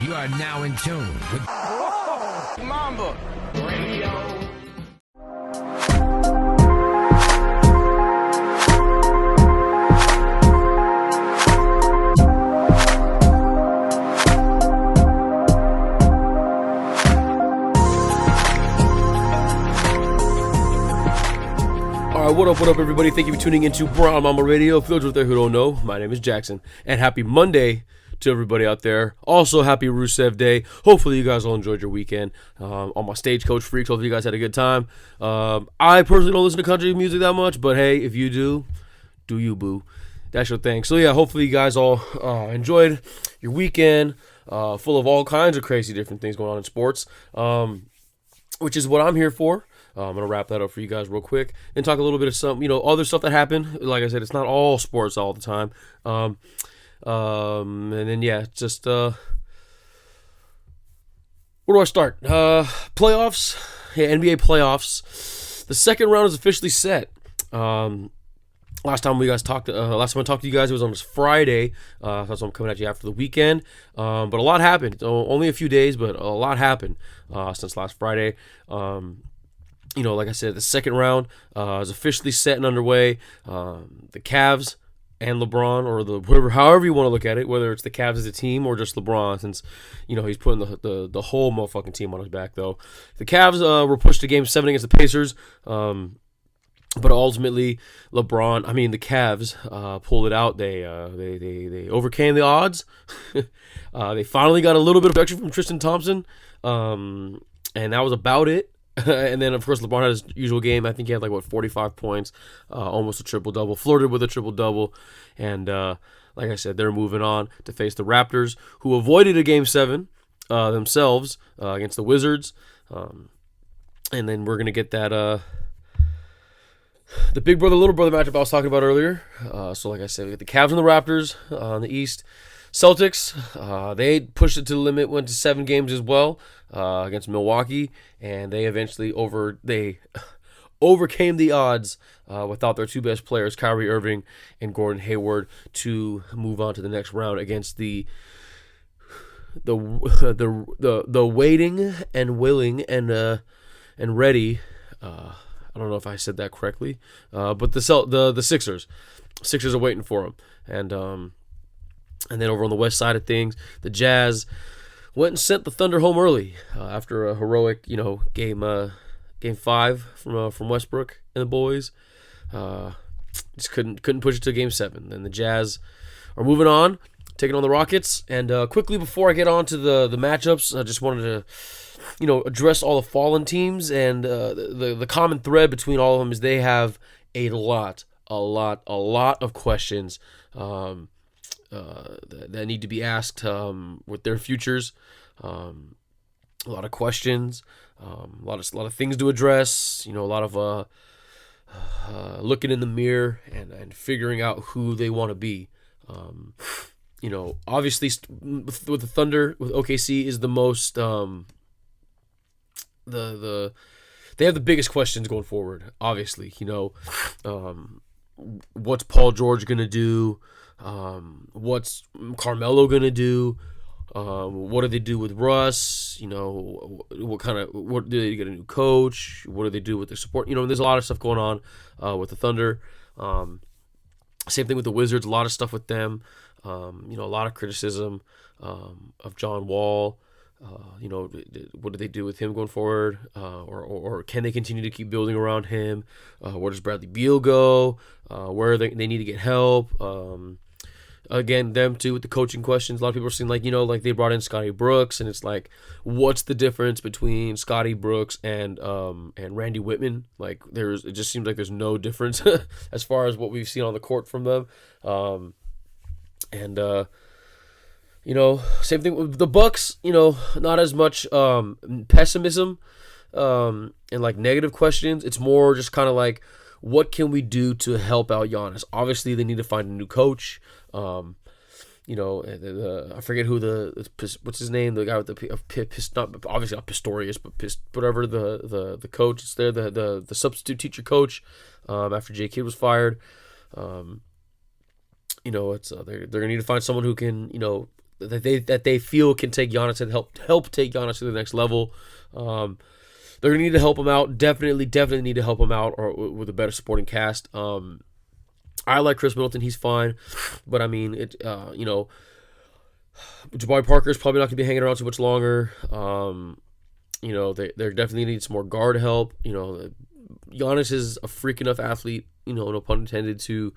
You are now in tune with Mamba Radio. What up, everybody? Thank you for tuning into Brown Mamba Radio. For those out there who don't know, my name is Jackson, and happy Monday to everybody out there. Also, happy Rusev Day. Hopefully, you guys all enjoyed your weekend. All my Stagecoach freaks, hopefully you guys had a good time. I personally don't listen to country music that much, but hey, if you do you, boo. That's your thing. So yeah, hopefully you guys all enjoyed your weekend, full of all kinds of crazy different things going on in sports, which is what I'm here for. I'm going to wrap that up for you guys real quick and talk a little bit of some, other stuff that happened. Like I said, it's not all sports all the time. And then, yeah, just, where do I start? Playoffs. Yeah, NBA playoffs. The second round is officially set. Last time I talked to you guys, it was on this Friday. That's why I'm coming at you after the weekend. But a lot happened. Only a few days, but a lot happened since last Friday. Like I said, the second round is officially set and underway. The Cavs and LeBron, or however you want to look at it, whether it's the Cavs as a team or just LeBron, since he's putting the whole motherfucking team on his back. Though the Cavs were pushed to Game 7 against the Pacers, but ultimately the Cavs pulled it out. They overcame the odds. They finally got a little bit of production from Tristan Thompson, and that was about it. And then, of course, LeBron had his usual game. I think he had 45 points, almost a triple-double, flirted with a triple-double. And like I said, they're moving on to face the Raptors, who avoided a Game 7 themselves against the Wizards. And then we're going to get that the big brother, little brother matchup I was talking about earlier. So like I said, we get the Cavs and the Raptors on the East. Celtics, they pushed it to the limit, went to 7 games as well against Milwaukee, and they eventually overcame the odds without their two best players, Kyrie Irving and Gordon Hayward, to move on to the next round against the waiting and willing and ready. I don't know if I said that correctly, but the Sixers are waiting for them, and then over on the west side of things, the Jazz went and sent the Thunder home early after a heroic, game 5 from Westbrook and the boys. Just couldn't push it to Game 7. Then the Jazz are moving on, taking on the Rockets. And quickly before I get on to the matchups, I just wanted to, address all the fallen teams. And the common thread between all of them is they have a lot of questions that need to be asked with their futures. A lot of questions, a lot of things to address. A lot of looking in the mirror and figuring out who they want to be. Obviously with the Thunder, with OKC is the most they have the biggest questions going forward. Obviously, what's Paul George gonna do? What's Carmelo gonna do? What do they do with Russ? What do they get a new coach? What do they do with their support? There's a lot of stuff going on with the Thunder. Same thing with the Wizards. A lot of stuff with them. A lot of criticism of John Wall. What do they do with him going forward? Or can they continue to keep building around him? Where does Bradley Beal go? Where they need to get help? Again, them too with the coaching questions. A lot of people are saying like they brought in Scotty Brooks, and it's like, what's the difference between Scotty Brooks and Randy Whitman? It just seems like there's no difference as far as what we've seen on the court from them. Same thing with the Bucks. Not as much pessimism and negative questions. It's more just kind of like, what can we do to help out Giannis? Obviously, they need to find a new coach. I forget who what's his name? The guy with obviously not Pistorius, but whatever the coach is there, the substitute teacher coach after J. Kidd was fired. It's they're gonna need to find someone who can that they feel can take Giannis and help take Giannis to the next level. They're gonna need to help him out. Definitely need to help him out, or with a better supporting cast. I like Chris Middleton. He's fine, but I mean, Jabari Parker is probably not gonna be hanging around too much longer. They definitely need some more guard help. Giannis is a freak enough athlete. No pun intended, to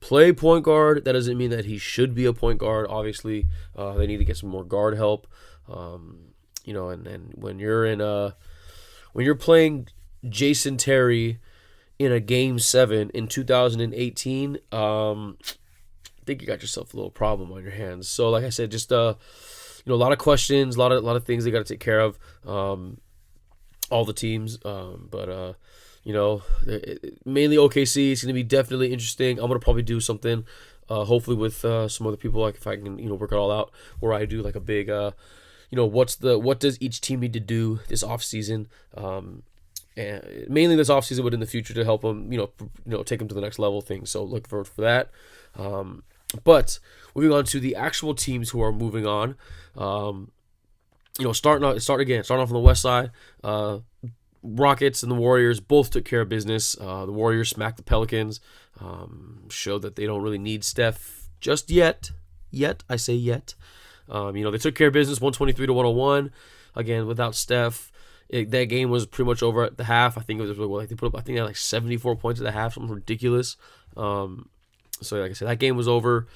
play point guard. That doesn't mean that he should be a point guard. Obviously, they need to get some more guard help. And when you're playing Jason Terry in a Game 7 in 2018, I think you got yourself a little problem on your hands. So, like I said, just a lot of questions, a lot of things they got to take care of. All the teams, but mainly OKC. It's going to be definitely interesting. I'm going to probably do something, hopefully with some other people, like if I can, work it all out, where I do like a big, what does each team need to do this offseason, and mainly this offseason, but in the future to help them, take them to the next level thing. So look forward for that. But moving on to the actual teams who are moving on, starting off on the West side, Rockets and the Warriors both took care of business. The Warriors smacked the Pelicans, showed that they don't really need Steph just yet. I say yet. They took care of business, 123-101. Again, without Steph, that game was pretty much over at the half. I think it was they put up. I think they had like 74 points at the half, something ridiculous. So like I said, that game was over.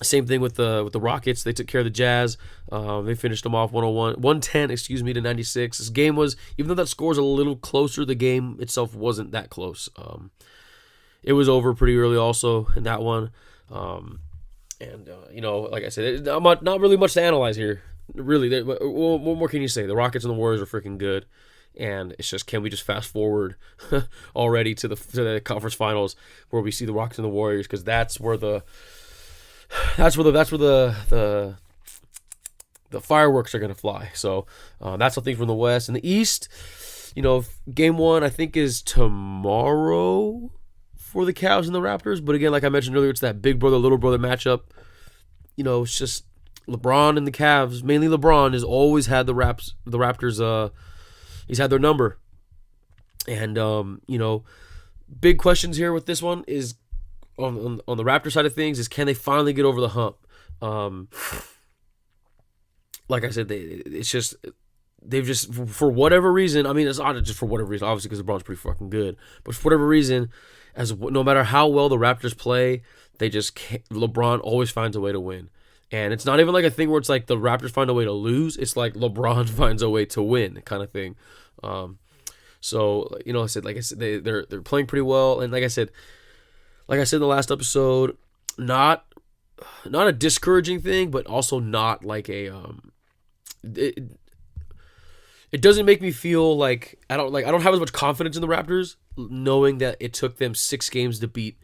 Same thing with the Rockets. They took care of the Jazz. They finished them off 110 to 96. This game was, even though that score's a little closer, the game itself wasn't that close. It was over pretty early also in that one. Like I said, not really much to analyze here. Really, what more can you say? The Rockets and the Warriors are freaking good. And it's just, can we just fast forward already to the conference finals where we see the Rockets and the Warriors, because that's where the fireworks are gonna fly. So that's something from the West. In the East, Game 1 I think is tomorrow for the Cavs and the Raptors. But again, like I mentioned earlier, it's that big brother little brother matchup. It's just LeBron and the Cavs. Mainly LeBron has always had the Raptors. He's had their number. And, big questions here with this one is on the Raptor side of things is, can they finally get over the hump? Like I said, they've just, for whatever reason, I mean, it's not just for whatever reason, obviously, because LeBron's pretty fucking good, but for whatever reason, no matter how well the Raptors play, they just can't, LeBron always finds a way to win. And it's not even like a thing where it's like the Raptors find a way to lose. It's like LeBron finds a way to win, kind of thing. So I said they're playing pretty well, and like I said in the last episode, not a discouraging thing, but also not like a it doesn't make me feel like I don't have as much confidence in the Raptors, knowing that it took them 6 games to beat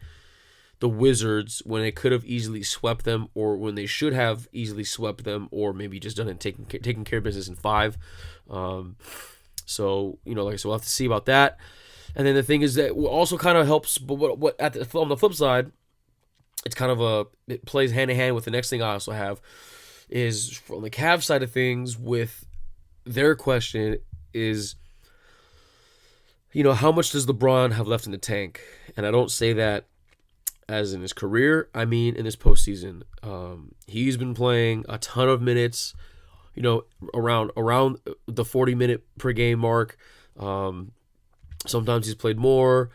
the Wizards when they could have easily swept them, or when they should have easily swept them, or maybe just done and taking care of business in 5. So like I said, we'll have to see about that. And then the thing is that it also kind of helps, but on the flip side, it's kind of it plays hand in hand with the next thing I also have is from the Cavs side of things. With their question is, how much does LeBron have left in the tank? And I don't say that as in his career, I mean in this postseason. He's been playing a ton of minutes, around the 40-minute per game mark. Sometimes he's played more.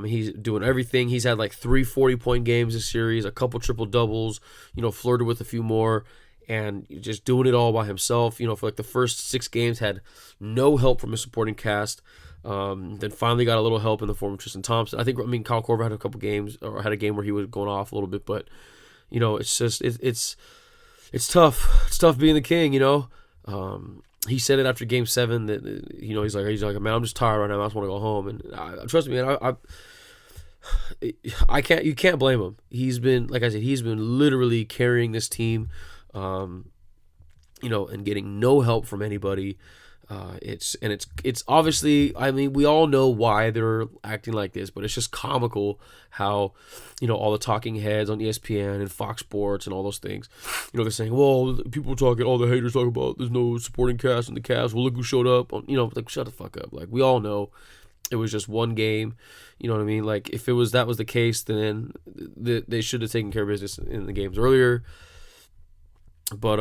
He's doing everything. He's had like 3 40-point games this series, a couple triple-doubles, flirted with a few more, and just doing it all by himself. For like the first 6 games, had no help from his supporting cast. Then finally got a little help in the form of Tristan Thompson. Kyle Korver had a couple games, or had a game where he was going off a little bit, but it's just it's tough. It's tough being the king. He said it after Game 7 that he's like, man, I'm just tired right now. I just want to go home. And trust me, man, you can't blame him. He's been, like I said, he's been literally carrying this team, and getting no help from anybody. It's obviously, I mean, we all know why they're acting like this, but it's just comical how, all the talking heads on ESPN and Fox Sports and all those things, they're saying, well, people talking, all the haters talk about there's no supporting cast in the cast. Well, look who showed up. Like, shut the fuck up. Like, we all know it was just one game. You know what I mean? Like, if that was the case, then they should have taken care of business in the games earlier. But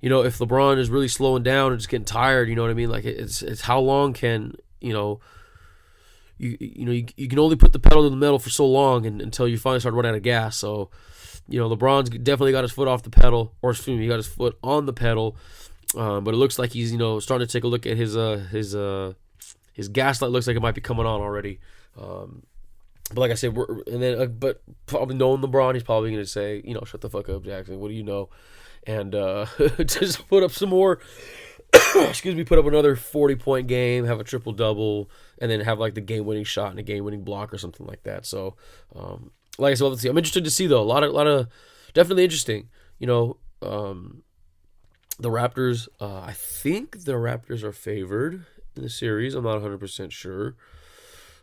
if LeBron is really slowing down and just getting tired, you know what I mean? Like, it's how long can you can only put the pedal to the metal for so long until you finally start running out of gas. So, LeBron's definitely got his foot off the pedal, or excuse me, he got his foot on the pedal. But it looks like he's starting to take a look at his gas light. Looks like it might be coming on already. But like I said, but probably knowing LeBron, he's probably going to say, shut the fuck up, Jackson. What do you know? And just put up some more. Put up another 40-point game, have a triple-double, and then have like the game-winning shot and a game-winning block or something like that. So, like I said, let's see. I'm interested to see though. A lot of definitely interesting. The Raptors. I think the Raptors are favored in the series. I'm not 100% sure.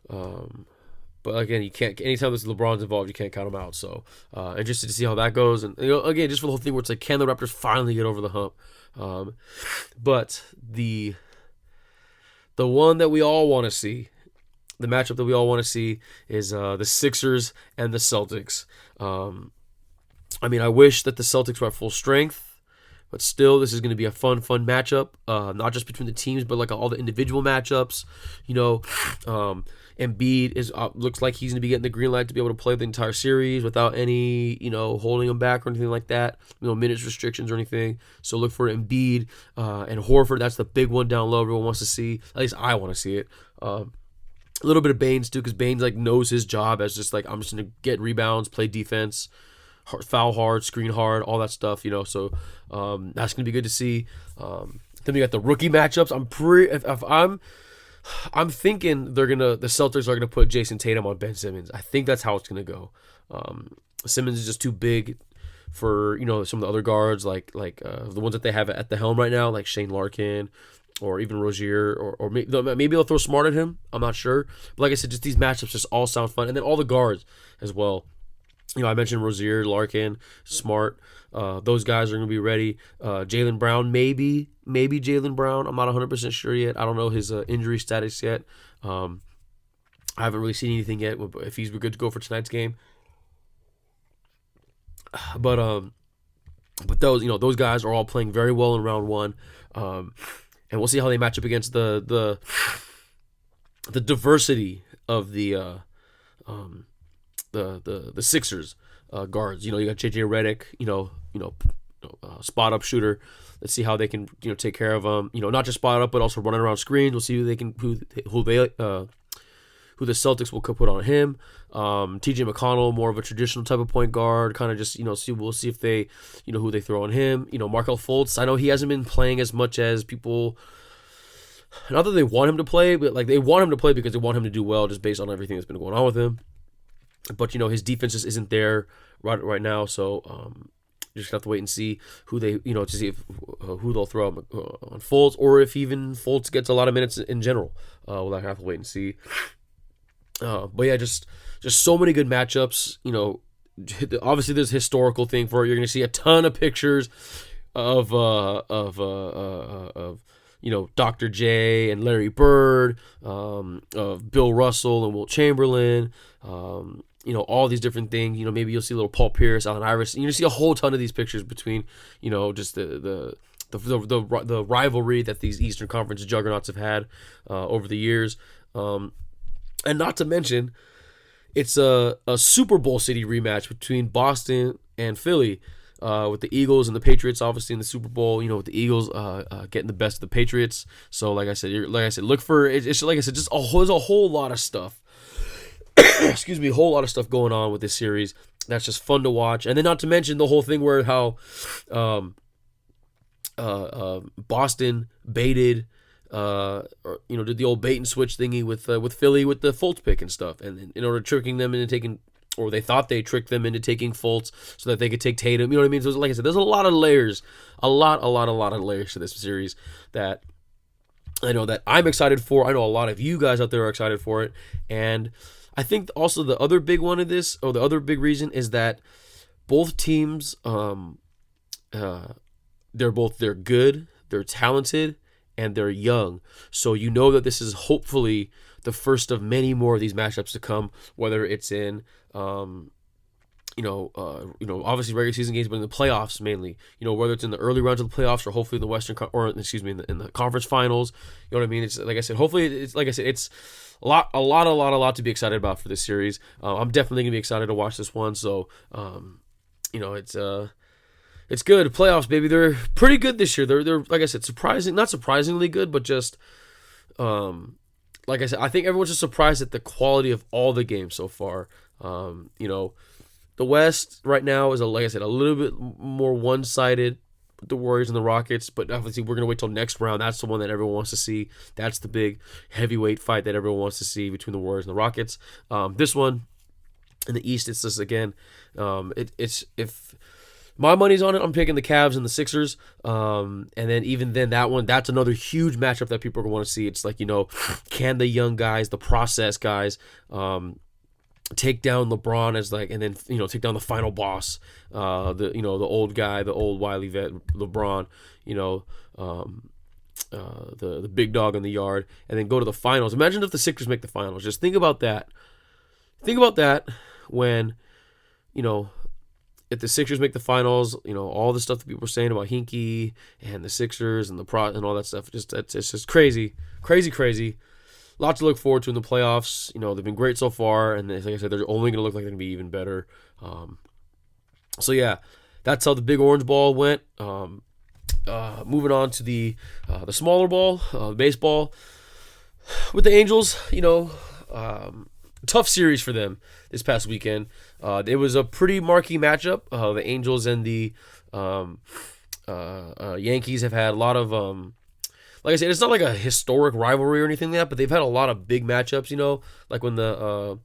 But again, you can't. Anytime there's LeBron's involved, you can't count them out. So, interested to see how that goes. And again, just for the whole thing where it's like, can the Raptors finally get over the hump? But the one that we all want to see, the matchup that we all want to see, is the Sixers and the Celtics. I mean, I wish that the Celtics were at full strength, but still, this is going to be a fun matchup. Not just between the teams, but like all the individual matchups. Embiid looks like he's going to be getting the green light to be able to play the entire series without any, holding him back or anything like that, minutes restrictions or anything. So look for Embiid and Horford. That's the big one down low. Everyone wants to see. At least I want to see it. A little bit of Baines too, because Baines knows his job as just I'm just going to get rebounds, play defense, foul hard, screen hard, all that stuff. So that's going to be good to see. Then we got the rookie matchups. I'm thinking the Celtics are gonna put Jason Tatum on Ben Simmons. I think that's how it's gonna go. Simmons is just too big for some of the other guards, like the ones that they have at the helm right now, like Shane Larkin or even Rozier, or maybe they'll throw Smart at him. I'm not sure, but like I said, just these matchups just all sound fun, and then all the guards as well. I mentioned Rozier, Larkin, Smart. Those guys are going to be ready. Jaylen Brown, maybe Jaylen Brown. I'm not 100% sure yet. I don't know his injury status yet. I haven't really seen anything yet if he's good to go for tonight's game. But those guys are all playing very well in round one. And we'll see how they match up against the diversity of the Sixers guards. You got JJ Redick, spot up shooter. Let's see how they can take care of them. Not just spot up, but also running around screens. We'll see who the Celtics will put on him. TJ McConnell, more of a traditional type of point guard. Kind of just we'll see if they who they throw on him. Markelle Fultz. I know he hasn't been playing as much as people. Not that they want him to play, but they want him to play because they want him to do well, just based on everything that's been going on with him. But his defense just isn't there right now, so you just have to wait and see who they to see if who they'll throw on Fultz, or if even Fultz gets a lot of minutes in general. We'll have to wait and see. But yeah, just so many good matchups. Obviously there's a historical thing for it. You're going to see a ton of pictures of Dr. J and Larry Bird, of Bill Russell and Wilt Chamberlain. All these different things. Maybe you'll see a little Paul Pierce, Allen Iverson. You're gonna see a whole ton of these pictures between, just the rivalry that these Eastern Conference juggernauts have had over the years, and not to mention, it's a Super Bowl city rematch between Boston and Philly, with the Eagles and the Patriots, obviously in the Super Bowl. With the Eagles getting the best of the Patriots. So like I said, look for it. It's like I said, there's a whole lot of stuff. Excuse me, a whole lot of stuff going on with this series that's just fun to watch. And then not to mention the whole thing where how Boston baited, did the old bait and switch thingy with Philly with the Fultz pick and stuff, and in order tricking them into taking, or they thought they tricked them into taking Fultz so that they could take Tatum. You know what I mean? So like I said, there's a lot of layers, a lot of layers to this series that I know that I'm excited for. I know a lot of you guys out there are excited for it. And I think also the other big one of this, or the other big reason, is that both teams, they're good, they're talented, and they're young. So you know that this is hopefully the first of many more of these matchups to come, whether it's in obviously regular season games, but in the playoffs mainly. Whether it's in the early rounds of the playoffs or hopefully in the in the conference finals. You know what I mean? It's like I said. Hopefully, it's a lot to be excited about for this series. I'm definitely gonna be excited to watch this one. So, it's good. Playoffs, baby. They're pretty good this year. They're like I said, not surprisingly good, but just like I said, I think everyone's just surprised at the quality of all the games so far. The West right now is, like I said, a little bit more one-sided with the Warriors and the Rockets, but obviously we're going to wait till next round. That's the one that everyone wants to see. That's the big heavyweight fight that everyone wants to see between the Warriors and the Rockets. This one in the East, it's just, again, it's if my money's on it, I'm picking the Cavs and the Sixers. And then even then, that's another huge matchup that people are going to want to see. It's like, can the young guys, the process guys, take down LeBron and then take down the final boss, the old guy, the old wily vet LeBron, the big dog in the yard, and then go to the finals. Imagine if the Sixers make the finals. Just think about that. Think about that when if the Sixers make the finals, all the stuff that people were saying about Hinkie and the Sixers and and all that stuff, it's just crazy. Lots to look forward to in the playoffs. They've been great so far, and like I said, they're only going to look like they're going to be even better. So yeah, that's how the big orange ball went. Moving on to the smaller ball, baseball. With the Angels, tough series for them this past weekend. It was a pretty marquee matchup. The Angels and the Yankees have had a lot of like I said, it's not like a historic rivalry or anything like that, but they've had a lot of big matchups, like when the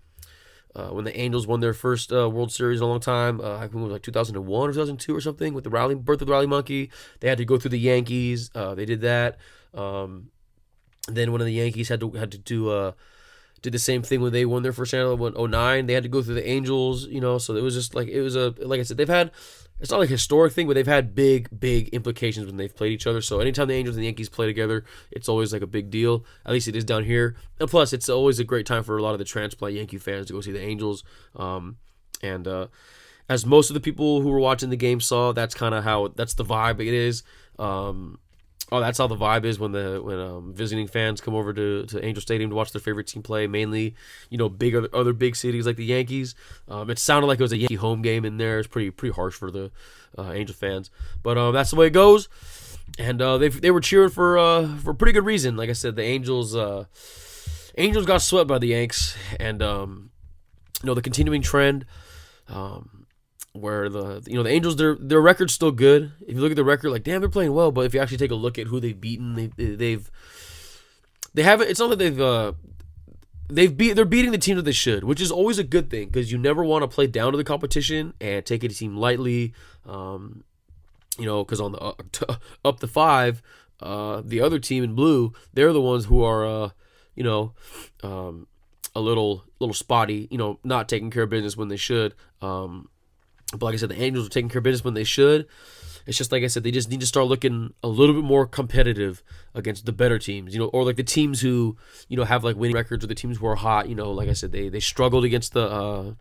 Angels won their first World Series in a long time, I think it was like 2001 or 2002 or something, with the birth of the Rally Monkey. They had to go through the Yankees. They did that. Then one of the Yankees had to do did the same thing when they won their first channel in 2009. They had to go through the Angels, so it was just like, like I said, they've had, it's not like a historic thing, but they've had big implications when they've played each other. So anytime the Angels and the Yankees play together, it's always like a big deal. At least it is down here. And plus, it's always a great time for a lot of the transplant Yankee fans to go see the Angels. As most of the people who were watching the game saw, that's kind of that's the vibe it is. That's how the vibe is when visiting fans come over to Angel Stadium to watch their favorite team play. Mainly, other big cities like the Yankees. It sounded like it was a Yankee home game in there. It's pretty harsh for the Angel fans, but that's the way it goes. And they were cheering for a pretty good reason. Like I said, the Angels got swept by the Yanks, and the continuing trend. Where the Angels, their record's still good. If you look at the record, like, damn, they're playing well. But if you actually take a look at who they've beaten, they haven't. It's not that they're beating the team that they should, which is always a good thing, because you never want to play down to the competition and take a team lightly. Because on the up to 5, the other team in blue, they're the ones who are a little spotty, not taking care of business when they should. But like I said, the Angels are taking care of business when they should. It's just like I said, they just need to start looking a little bit more competitive against the better teams, or like the teams who, have like winning records, or the teams who are hot. Like I said, they struggled against the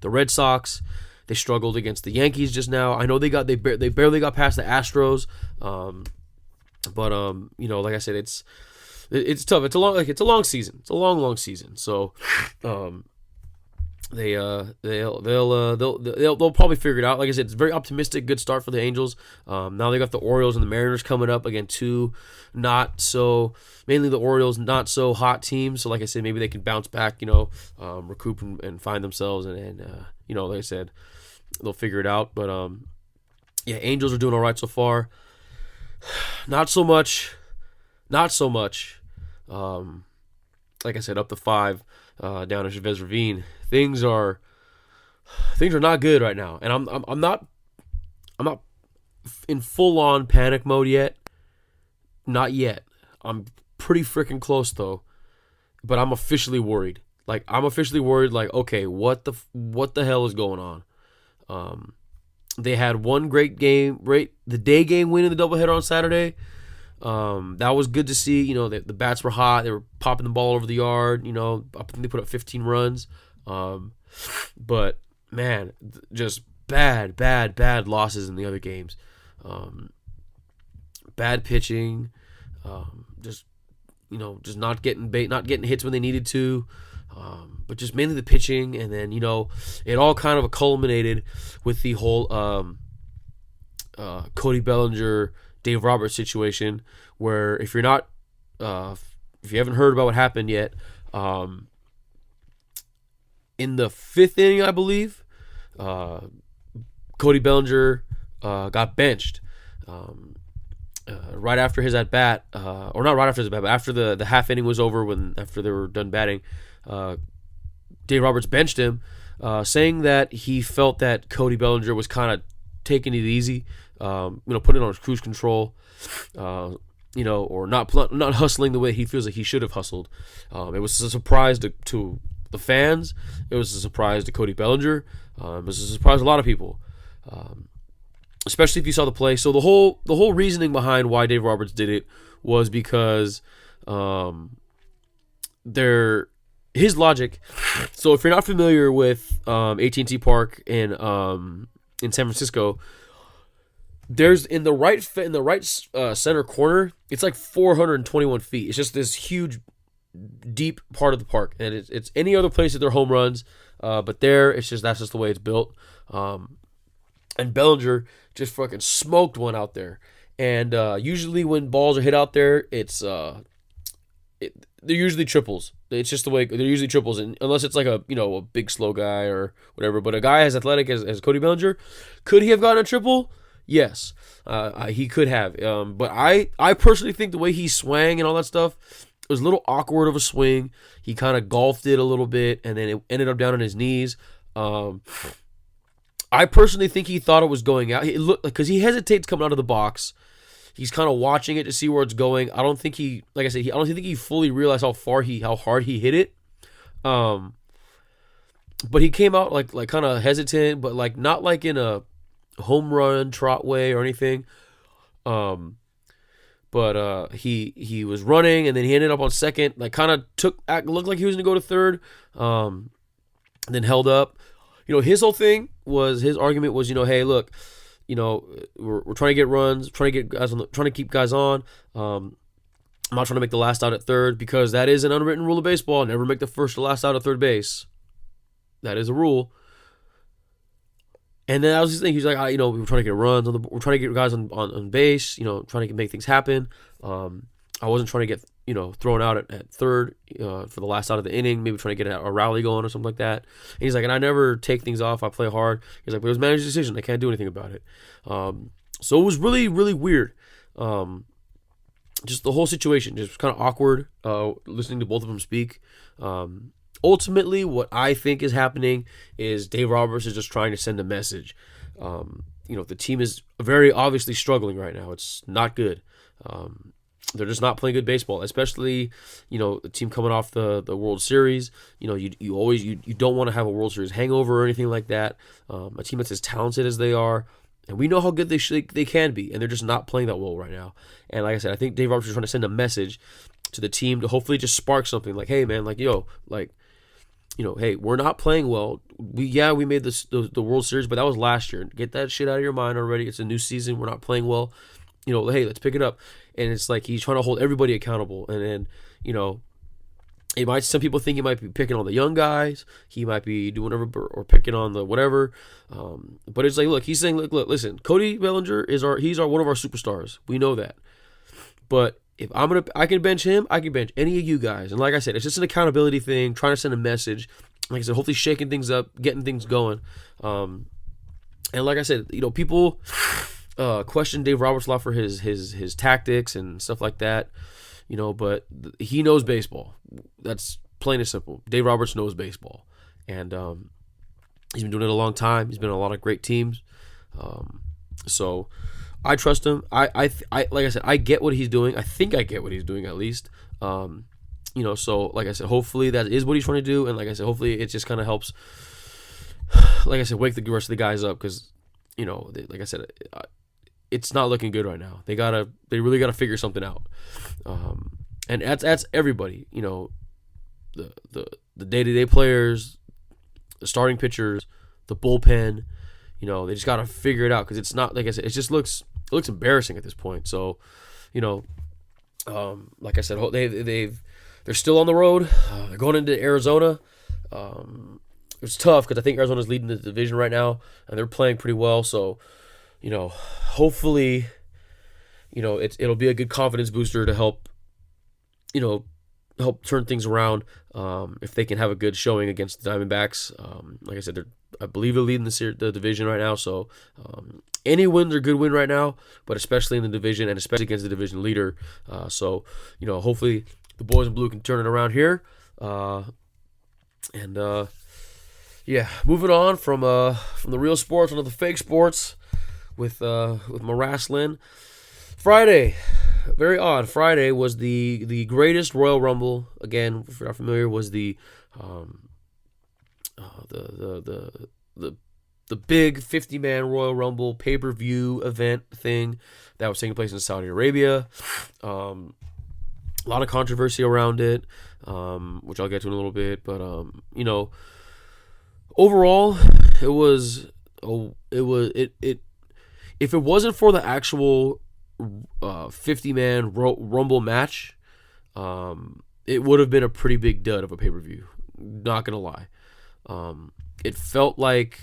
Red Sox. They struggled against the Yankees just now. I know they barely got past the Astros. But like I said, it's tough. It's a long season. It's a long season. So, they'll probably figure it out. Like I said, it's very optimistic. Good start for the Angels. Now they got the Orioles and the Mariners coming up, again, two mainly the Orioles, not so hot teams. So like I said, maybe they can bounce back, recoup and find themselves, and like I said, they'll figure it out. But Angels are doing all right so far. Not so much. Like I said, up to 5 down in Chavez Ravine. Things are not good right now, and I'm not in full on panic mode yet. Not yet. I'm pretty freaking close though. But I'm officially worried. Like, I'm officially worried. Like, okay, what the hell is going on? They had one great game, the day game win in the doubleheader on Saturday. That was good to see. You know, the bats were hot. They were popping the ball over the yard. You know, I think they put up 15 runs. But man, just bad losses in the other games. Bad pitching. Just not getting hits when they needed to. But just mainly the pitching, and then it all kind of culminated with the whole Cody Bellinger, Dave Roberts situation, where if you haven't heard about what happened yet, in the 5th inning, I believe, Cody Bellinger got benched right after his at bat, or not right after his at bat, but after the half inning was over, after they were done batting. Dave Roberts benched him, saying that he felt that Cody Bellinger was kind of taking it easy, putting it on his cruise control, or not hustling the way he feels like he should have hustled. It was a surprise to the fans. It was a surprise to Cody Bellinger. It was a surprise to a lot of people, especially if you saw the play. So the whole reasoning behind why Dave Roberts did it was because his logic. So if you're not familiar with AT&T Park in San Francisco, there's in the right center corner, it's like 421 feet. It's just this huge, deep part of the park, and it's any other place that they're home runs, but there that's just the way it's built. And Bellinger just fucking smoked one out there. And usually when balls are hit out there, they're usually triples. It's just the way they're usually triples, and unless it's like a big slow guy or whatever. But a guy as athletic as Cody Bellinger, could he have gotten a triple? Yes, he could have. But I personally think the way he swang and all that stuff, it was a little awkward of a swing. He kind of golfed it a little bit, and then it ended up down on his knees. I personally think he thought it was going out. It looked like, because he hesitates coming out of the box. He's kind of watching it to see where it's going. I don't think I don't think he fully realized how hard he hit it. But he came out like kind of hesitant, but like not like in a home run trot way or anything. But he was running, and then he ended up on second. Like kind of looked like he was gonna go to third. And then held up. His whole thing was, his argument was, hey, look. We're trying to get runs, trying to keep guys on. I'm not trying to make the last out at third, because that is an unwritten rule of baseball. Never make the first or last out at third base. That is a rule. And then that was his thing. He's like, we're trying to get runs we're trying to get guys on base. Trying to make things happen. I wasn't trying to get thrown out at third for the last out of the inning. Maybe trying to get a rally going or something like that. And he's like, and I never take things off. I play hard. He's like, but it was manager's decision. I can't do anything about it. So it was really, really weird. Just the whole situation, just kind of awkward. Listening to both of them speak. Ultimately, what I think is happening is Dave Roberts is just trying to send a message. The team is very obviously struggling right now. It's not good. They're just not playing good baseball, especially, the team coming off the World Series. You don't want to have a World Series hangover or anything like that. A team that's as talented as they are, and we know how good they can be, and they're just not playing that well right now. And like I said, I think Dave Roberts is trying to send a message to the team to hopefully just spark something. Like, hey man, hey, we're not playing well. We made the World Series, but that was last year. Get that shit out of your mind already. It's a new season. We're not playing well. Hey, let's pick it up. And it's like he's trying to hold everybody accountable. And then, some people think he might be picking on the young guys. He might be doing whatever, or picking on the whatever. But it's like, look, he's saying, look, listen, Cody Bellinger he's one of our superstars. We know that. But if I can bench him, I can bench any of you guys. And like I said, it's just an accountability thing, trying to send a message. Like I said, hopefully shaking things up, getting things going. And like I said, people question Dave Roberts a lot for his tactics and stuff like that, but he knows baseball. That's plain and simple. Dave Roberts knows baseball, and he's been doing it a long time. He's been on a lot of great teams. So I trust him. I like I said, I get what he's doing. I think I get what he's doing at least. So like I said, hopefully that is what he's trying to do, and like I said, hopefully it just kind of helps. Like I said, wake the rest of the guys up because, like I said, it's not looking good right now. They really gotta figure something out. And that's everybody. The day-to-day players, the starting pitchers, the bullpen. They just gotta figure it out because it's not, like I said, it looks embarrassing at this point. So, like I said, they're still on the road. They're going into Arizona. It's tough because I think Arizona's leading the division right now, and they're playing pretty well. So, hopefully, it'll be a good confidence booster to help turn things around. If they can have a good showing against the Diamondbacks. Like I said, I believe they're leading the division right now. So any wins are a good win right now, but especially in the division and especially against the division leader. So hopefully the boys in blue can turn it around here. Moving on from the real sports onto the fake sports with my WRASSLIN. Friday, very odd. Friday was the greatest Royal Rumble. Again, if you're not familiar, was the big 50-man Royal Rumble pay-per-view event thing that was taking place in Saudi Arabia. A lot of controversy around it, which I'll get to in a little bit. But overall, if it wasn't for the actual 50-man Rumble match, it would have been a pretty big dud of a pay-per-view. Not gonna lie. It felt like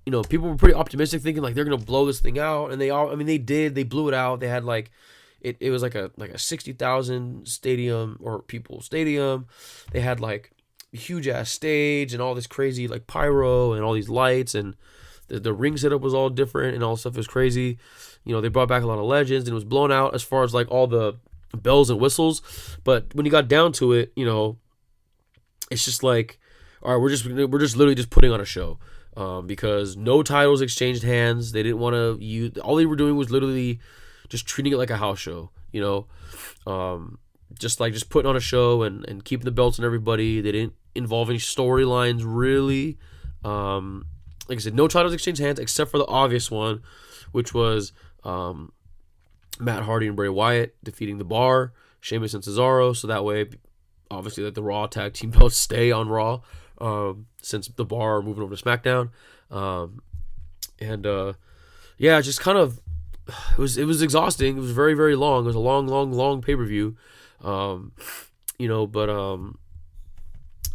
people were pretty optimistic, thinking like they're gonna blow this thing out, and they did. They blew it out. They had like it was like a 60,000 stadium or people stadium. They had like a huge ass stage and all this crazy like pyro and all these lights, and the ring setup was all different and all stuff was crazy. They brought back a lot of legends, and it was blown out as far as like all the bells and whistles. But when you got down to it, it's just like, all right, we're just literally just putting on a show, because no titles exchanged hands. They didn't want to use. All they were doing was literally just treating it like a house show. Just putting on a show and keeping the belts on everybody. They didn't involve any storylines really. Like I said, no titles exchanged hands except for the obvious one, which was Matt Hardy and Bray Wyatt defeating The Bar, Sheamus and Cesaro. So that way, obviously, that the Raw tag team belts stay on Raw, since The Bar are moving over to SmackDown. Just kind of, it was exhausting. It was very, very long. It was a long pay-per-view.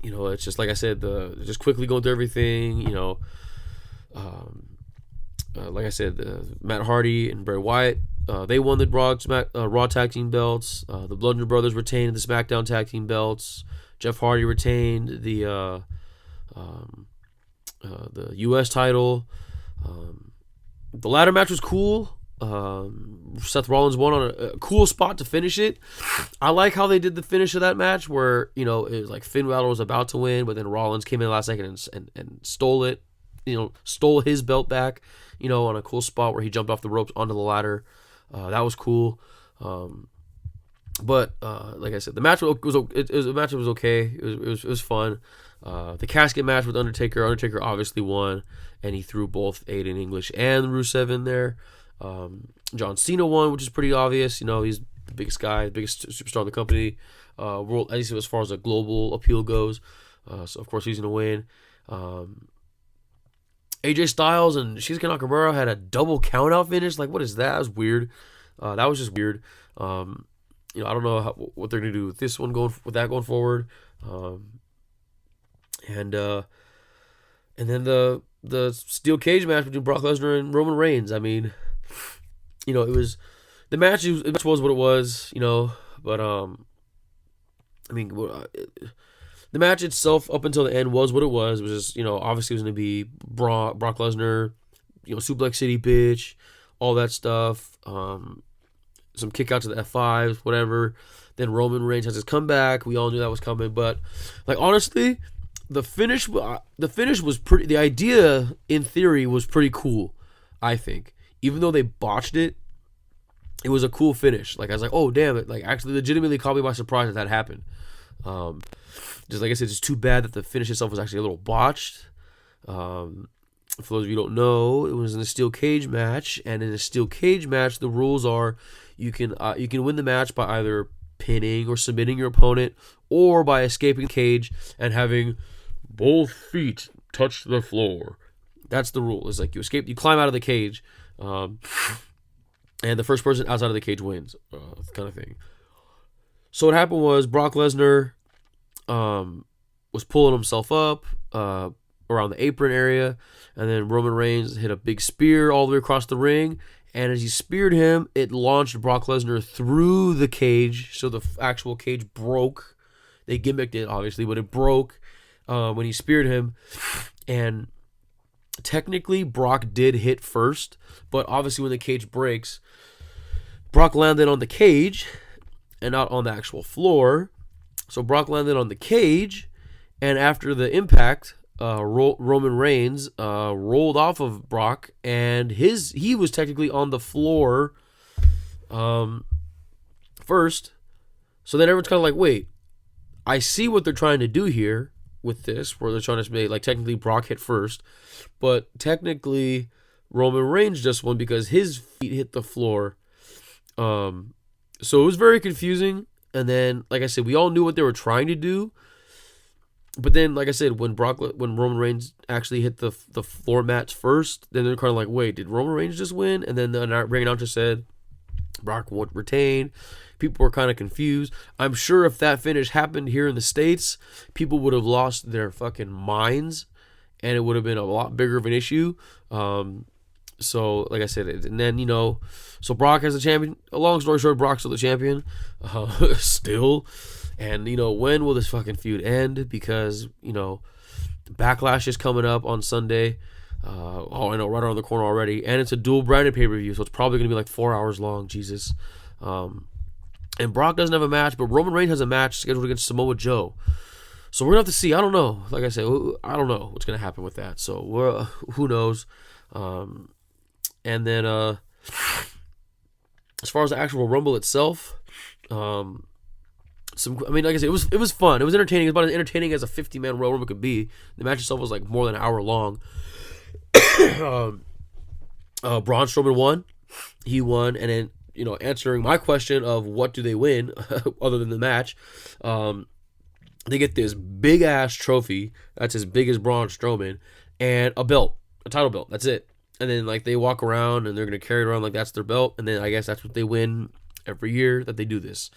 It's just like I said, just quickly going through everything. Like I said, Matt Hardy and Bray Wyatt, they won the Raw tag team belts. The Bludgeon Brothers retained the SmackDown tag team belts. Jeff Hardy retained the U.S. title. The ladder match was cool. Seth Rollins won on a cool spot to finish it. I like how they did the finish of that match, where it was like Finn Balor was about to win, but then Rollins came in last second and stole it. Stole his belt back. On a cool spot where he jumped off the ropes onto the ladder. That was cool. Like I said, the match was okay. It was fun. The casket match with Undertaker. Undertaker obviously won, and he threw both Aiden English and Rusev in there. John Cena won, which is pretty obvious. He's the biggest guy, the biggest superstar in the company. World, at least as far as a global appeal goes. So of course he's gonna win. AJ Styles and Shinsuke Nakamura had a double countout finish. Like, what is that? That was weird. That was just weird. I don't know what they're gonna do with this one going forward. And then the steel cage match between Brock Lesnar and Roman Reigns. I mean, it was the match. It was what it was. But the match itself, up until the end, was what it was. It was just, obviously it was going to be Brock Lesnar, Suplex City, bitch, all that stuff. Some kick out to the F5s, whatever. Then Roman Reigns has his comeback. We all knew that was coming. But, like, honestly, the finish was pretty, the idea, in theory, was pretty cool, I think. Even though they botched it, it was a cool finish. Like I was like, oh damn it! Like actually, legitimately caught me by surprise that happened. Just like I said, it's too bad that the finish itself was actually a little botched. For those of you who don't know, it was in a steel cage match, and in a steel cage match, the rules are you can win the match by either pinning or submitting your opponent, or by escaping the cage and having both feet touch the floor. That's the rule. It's like you escape, you climb out of the cage, and the first person outside of the cage wins, kind of thing. So what happened was Brock Lesnar was pulling himself up around the apron area, and then Roman Reigns hit a big spear all the way across the ring, and as he speared him, it launched Brock Lesnar through the cage, so the actual cage broke. They gimmicked it, obviously, but it broke when he speared him, and technically Brock did hit first, but obviously when the cage breaks, Brock landed on the cage and not on the actual floor. So Brock landed on the cage, and after the impact, Roman Reigns rolled off of Brock, and he was technically on the floor first. So then everyone's kind of like, wait, I see what they're trying to do here with this, where they're trying to make, like, technically Brock hit first, but technically Roman Reigns just won because his feet hit the floor. So it was very confusing. And then, like I said, we all knew what they were trying to do. But then, like I said, when Roman Reigns actually hit the floor mats first, then they're kind of like, wait, did Roman Reigns just win? And then the ring announcer said Brock would retain. People were kind of confused. I'm sure if that finish happened here in the States, people would have lost their fucking minds, and it would have been a lot bigger of an issue. So, like I said, and then, so Brock as the champion. A long story short, Brock's still the champion. Still. And, when will this fucking feud end? Because, Backlash is coming up on Sunday. I know, right around the corner already. And it's a dual branded pay-per-view, so it's probably going to be like 4 hours long. Jesus. And Brock doesn't have a match, but Roman Reigns has a match scheduled against Samoa Joe. So we're going to have to see. I don't know. Like I said, I don't know what's going to happen with that. So who knows? And then as far as the actual Rumble itself, like I said, it was fun. It was entertaining. It was about as entertaining as a 50-man Royal Rumble could be. The match itself was like more than an hour long. Braun Strowman won. He won, and then answering my question of what do they win other than the match, they get this big ass trophy that's as big as Braun Strowman and a belt, a title belt. That's it. And then like they walk around and they're gonna carry it around like that's their belt, and then I guess that's what they win every year that they do this.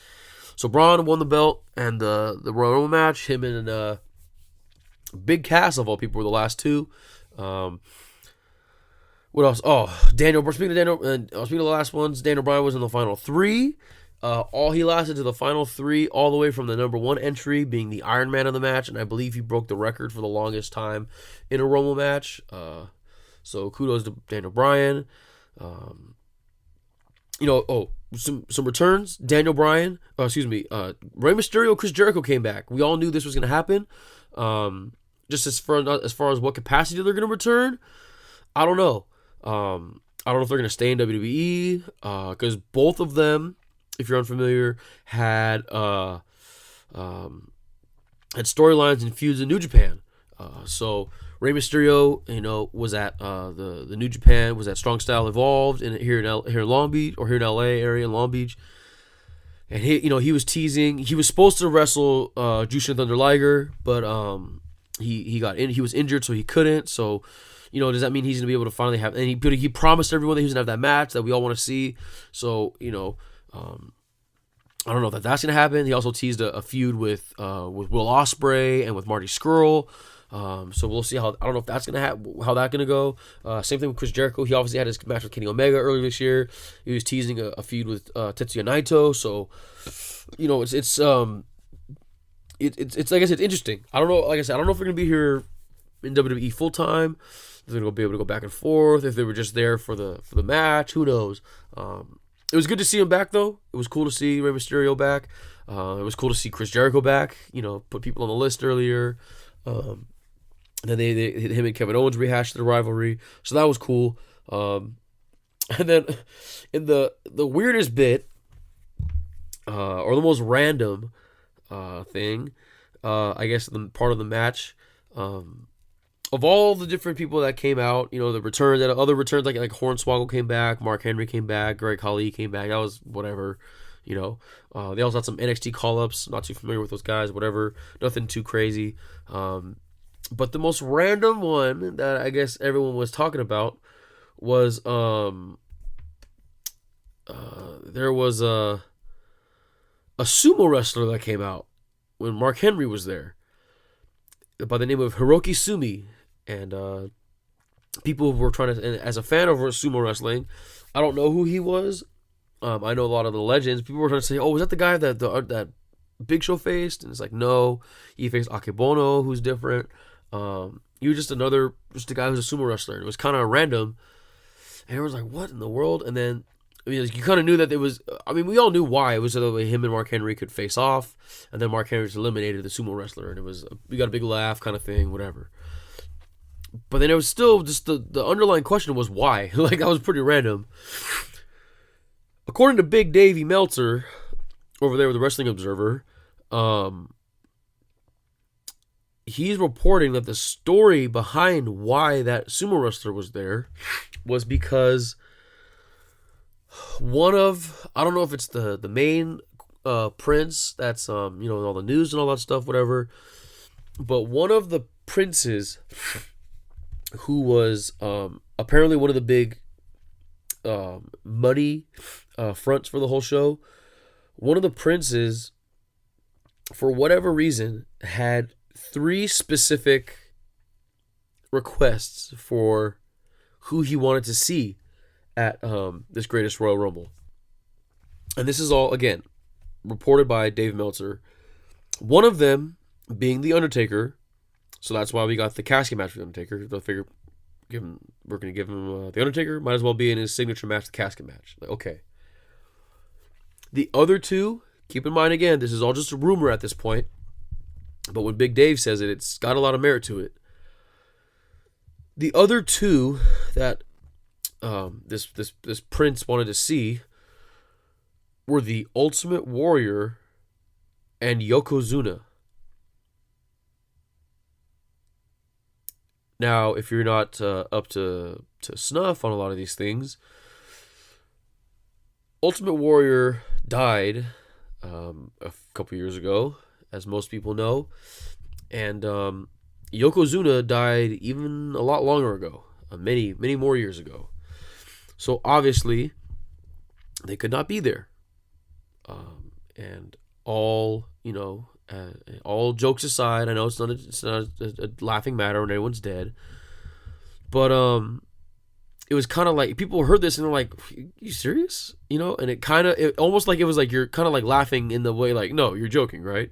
So Braun won the belt, and the Royal Rumble match, him and Big Cass of all people were the last two. What else? Oh, speaking of the last ones, Daniel Bryan was in the final three. He lasted to the final three, all the way from the number one entry, being the Iron Man of the match, and I believe he broke the record for the longest time in a Rumble match. So kudos to Daniel Bryan. Some returns. Daniel Bryan, Rey Mysterio, Chris Jericho came back. We all knew this was going to happen. Just as far as what capacity they're going to return, I don't know. I don't know if they're going to stay in WWE, because both of them, if you're unfamiliar, had storylines and feuds in New Japan. So Rey Mysterio, was at the New Japan, was at Strong Style Evolved here in Long Beach, or here in LA area in Long Beach. And he was teasing. He was supposed to wrestle Jushin Thunder Liger, but he got in. He was injured, so he couldn't. So, does that mean he's gonna be able to finally have? And he promised everyone that he was gonna have that match that we all want to see. So, I don't know if that's gonna happen. He also teased a feud with Will Ospreay and with Marty Scurll. So we'll see I don't know if that's gonna how that's gonna go. Same thing with Chris Jericho. He obviously had his match with Kenny Omega earlier this year. He was teasing a feud with Tetsuya Naito. So it's like I said, it's interesting. I don't know. Like I said, I don't know if we're gonna be here in WWE full time. If they're gonna be able to go back and forth. If they were just there for the match, who knows? It was good to see him back though. It was cool to see Rey Mysterio back. It was cool to see Chris Jericho back. Put people on the list earlier. And then him and Kevin Owens rehashed the rivalry, so that was cool. And then in the weirdest bit, or the most random thing, I guess the part of the match, of all the different people that came out, the returns, that other returns, like Hornswoggle came back, Mark Henry came back, Greg Khali came back. That was whatever, They also had some NXT call-ups. Not too familiar with those guys. Whatever, nothing too crazy. But the most random one that I guess everyone was talking about was there was a sumo wrestler that came out when Mark Henry was there, by the name of Hiroki Sumi. And people were trying to, and as a fan of sumo wrestling, I don't know who he was. I know a lot of the legends. People were trying to say, "Oh, was that the guy that Big Show faced?" And it's like, no, he faced Akebono, who's different. He was just a guy who's a sumo wrestler. It was kind of random, and everyone's like, "What in the world?" And then, you kind of knew that it was. We all knew why. It was so that way him and Mark Henry could face off, and then Mark Henry just eliminated the sumo wrestler, and we got a big laugh, kind of thing, whatever. But then it was still just the underlying question was why. Like, that was pretty random. According to Big Davey Meltzer, over there with the Wrestling Observer, he's reporting that the story behind why that sumo wrestler was there was because one of, I don't know if it's the main prince that's all the news and all that stuff, whatever, but one of the princes who was apparently one of the big money fronts for the whole show, one of the princes, for whatever reason, had 3 specific requests for who he wanted to see at this Greatest Royal Rumble. And this is all, again, reported by Dave Meltzer. One of them being The Undertaker. So that's why we got the casket match with The Undertaker. They'll figure, we're going to give him The Undertaker. Might as well be in his signature match, the casket match. Like, okay. The other 2, keep in mind again, this is all just a rumor at this point. But when Big Dave says it, it's got a lot of merit to it. The other 2 that this prince wanted to see were the Ultimate Warrior and Yokozuna. Now, if you're not up to snuff on a lot of these things, Ultimate Warrior died a couple years ago, as most people know, and Yokozuna died even a lot longer ago, many more years ago. So obviously, they could not be there. And all jokes aside, I know it's not a laughing matter when anyone's dead, but it was kind of like people heard this and they're like, "You serious?" And it almost like it was like you're kind of like laughing in the way like, "No, you're joking, right?"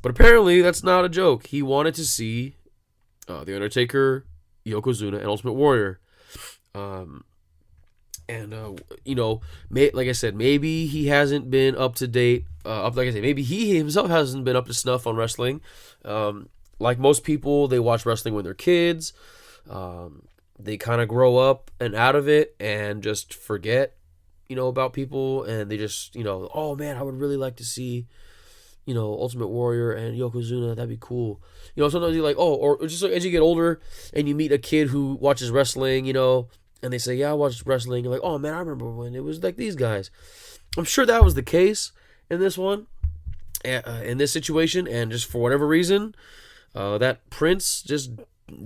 But apparently that's not a joke. He wanted to see The Undertaker, Yokozuna, and Ultimate Warrior. Like I said, maybe he hasn't been up to date. Maybe he himself hasn't been up to snuff on wrestling. Like most people, they watch wrestling when they're kids. They kind of grow up and out of it and just forget, about people. And they just, oh man, I would really like to see, Ultimate Warrior and Yokozuna. That'd be cool. Sometimes you're like, or just as you get older and you meet a kid who watches wrestling, and they say, yeah, I watched wrestling. You're like, oh man, I remember when it was like these guys. I'm sure that was the case in this one, in this situation, and just for whatever reason, that prince just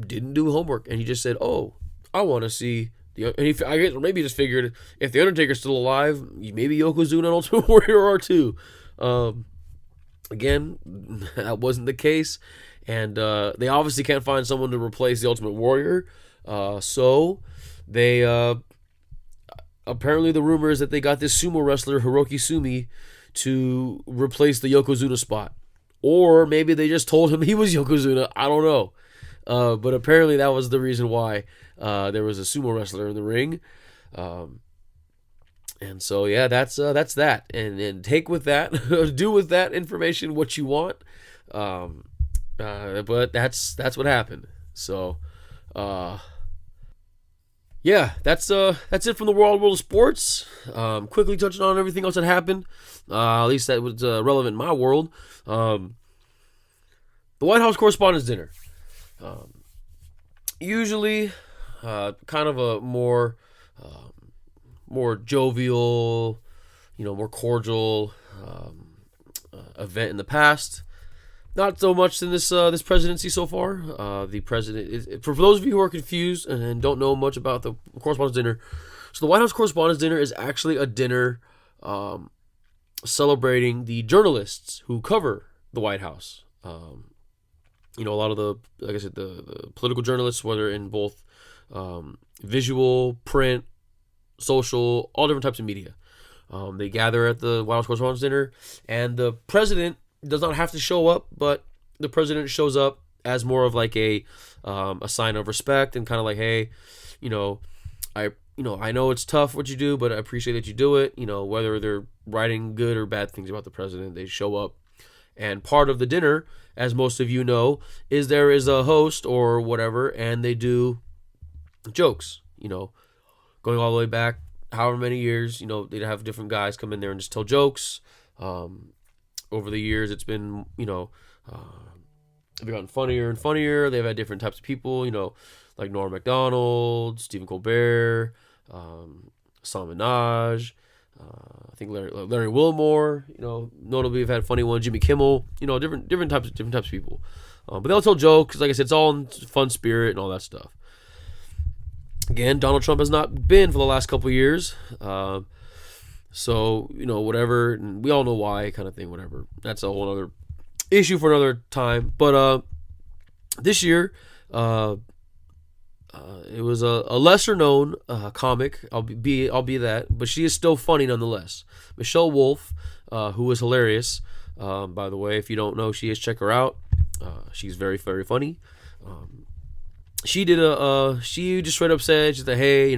didn't do homework, and he just said, oh, I want to see I guess maybe he just figured if the Undertaker's still alive, maybe Yokozuna and Ultimate Warrior are too. Again, that wasn't the case, and they obviously can't find someone to replace the Ultimate Warrior, so they apparently the rumor is that they got this sumo wrestler Hiroki Sumi to replace the Yokozuna spot, or maybe they just told him he was Yokozuna. I don't know, but apparently that was the reason why there was a sumo wrestler in the ring. And so yeah, that's that, and take with that, do with that information what you want. But that's what happened. So yeah, that's it from the world of sports. Quickly touching on everything else that happened. At least that was relevant in my world. The White House Correspondents' Dinner. Usually, kind of a more jovial, more cordial event in the past. Not so much in this presidency so far. The president is, for those of you who are confused and don't know much about the Correspondents' Dinner. So the White House Correspondents' Dinner is actually a dinner celebrating the journalists who cover the White House. A lot of the, like I said, the political journalists, whether in both visual, print, social, all different types of media. They gather at the White House Correspondents' Dinner, and the president does not have to show up, but the president shows up as more of like a sign of respect and kind of like, hey, I know it's tough what you do, but I appreciate that you do it. Whether they're writing good or bad things about the president, they show up. And part of the dinner, as most of you know, is there is a host or whatever, and they do jokes, going all the way back however many years, they'd have different guys come in there and just tell jokes. Over the years, it's been, they've gotten funnier and funnier. They've had different types of people, like Norm Macdonald, Stephen Colbert, Sam Minaj, I think Larry Wilmore, notably have had funny ones, Jimmy Kimmel, different types of people. But they all tell jokes, like I said, it's all in fun spirit and all that stuff. Again, Donald Trump has not been for the last couple of years. So, whatever, and we all know why, kind of thing, whatever. That's a whole other issue for another time. But this year, it was a lesser known comic. I'll be that, but she is still funny nonetheless. Michelle Wolf, who is hilarious. By the way, if you don't know who she is, check her out. She's very, very funny. She did she just straight up said, she's like, hey,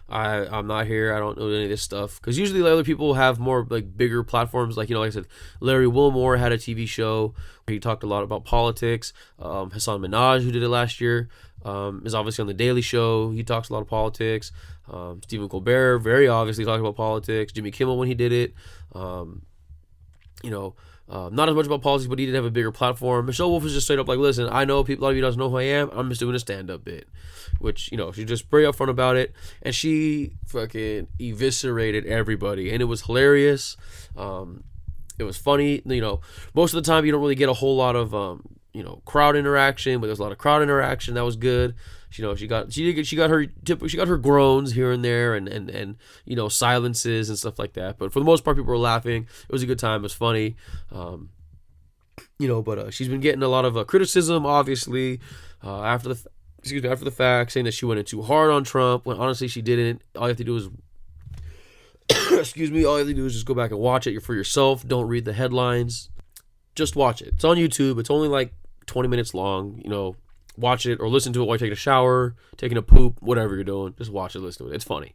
I'm not here. I don't know any of this stuff. Because usually the other people have more like bigger platforms. Like, like I said, Larry Wilmore had a TV show where he talked a lot about politics. Hassan Minaj, who did it last year, is obviously on The Daily Show. He talks a lot of politics. Stephen Colbert very obviously talked about politics. Jimmy Kimmel when he did it. Not as much about politics, but he did have a bigger platform. Michelle Wolf is just straight up like, listen, I know people, a lot of you guys know who I am. I'm just doing a stand-up bit. Which, she's just very upfront about it. And she fucking eviscerated everybody. And it was hilarious. It was funny. Most of the time you don't really get a whole lot of, crowd interaction, but there's a lot of crowd interaction. That was good. She got her groans here and there and silences and stuff like that. But for the most part, people were laughing. It was a good time. It was funny. But she's been getting a lot of criticism, obviously, after the fact, saying that she went in too hard on Trump, when honestly she didn't. All you have to do is all you have to do is just go back and watch it for yourself. Don't read the headlines. Just watch it. It's on YouTube. It's only like 20 minutes long. Watch it or listen to it while you're taking a shower, taking a poop, whatever you're doing. Just watch it, listen to it. It's funny.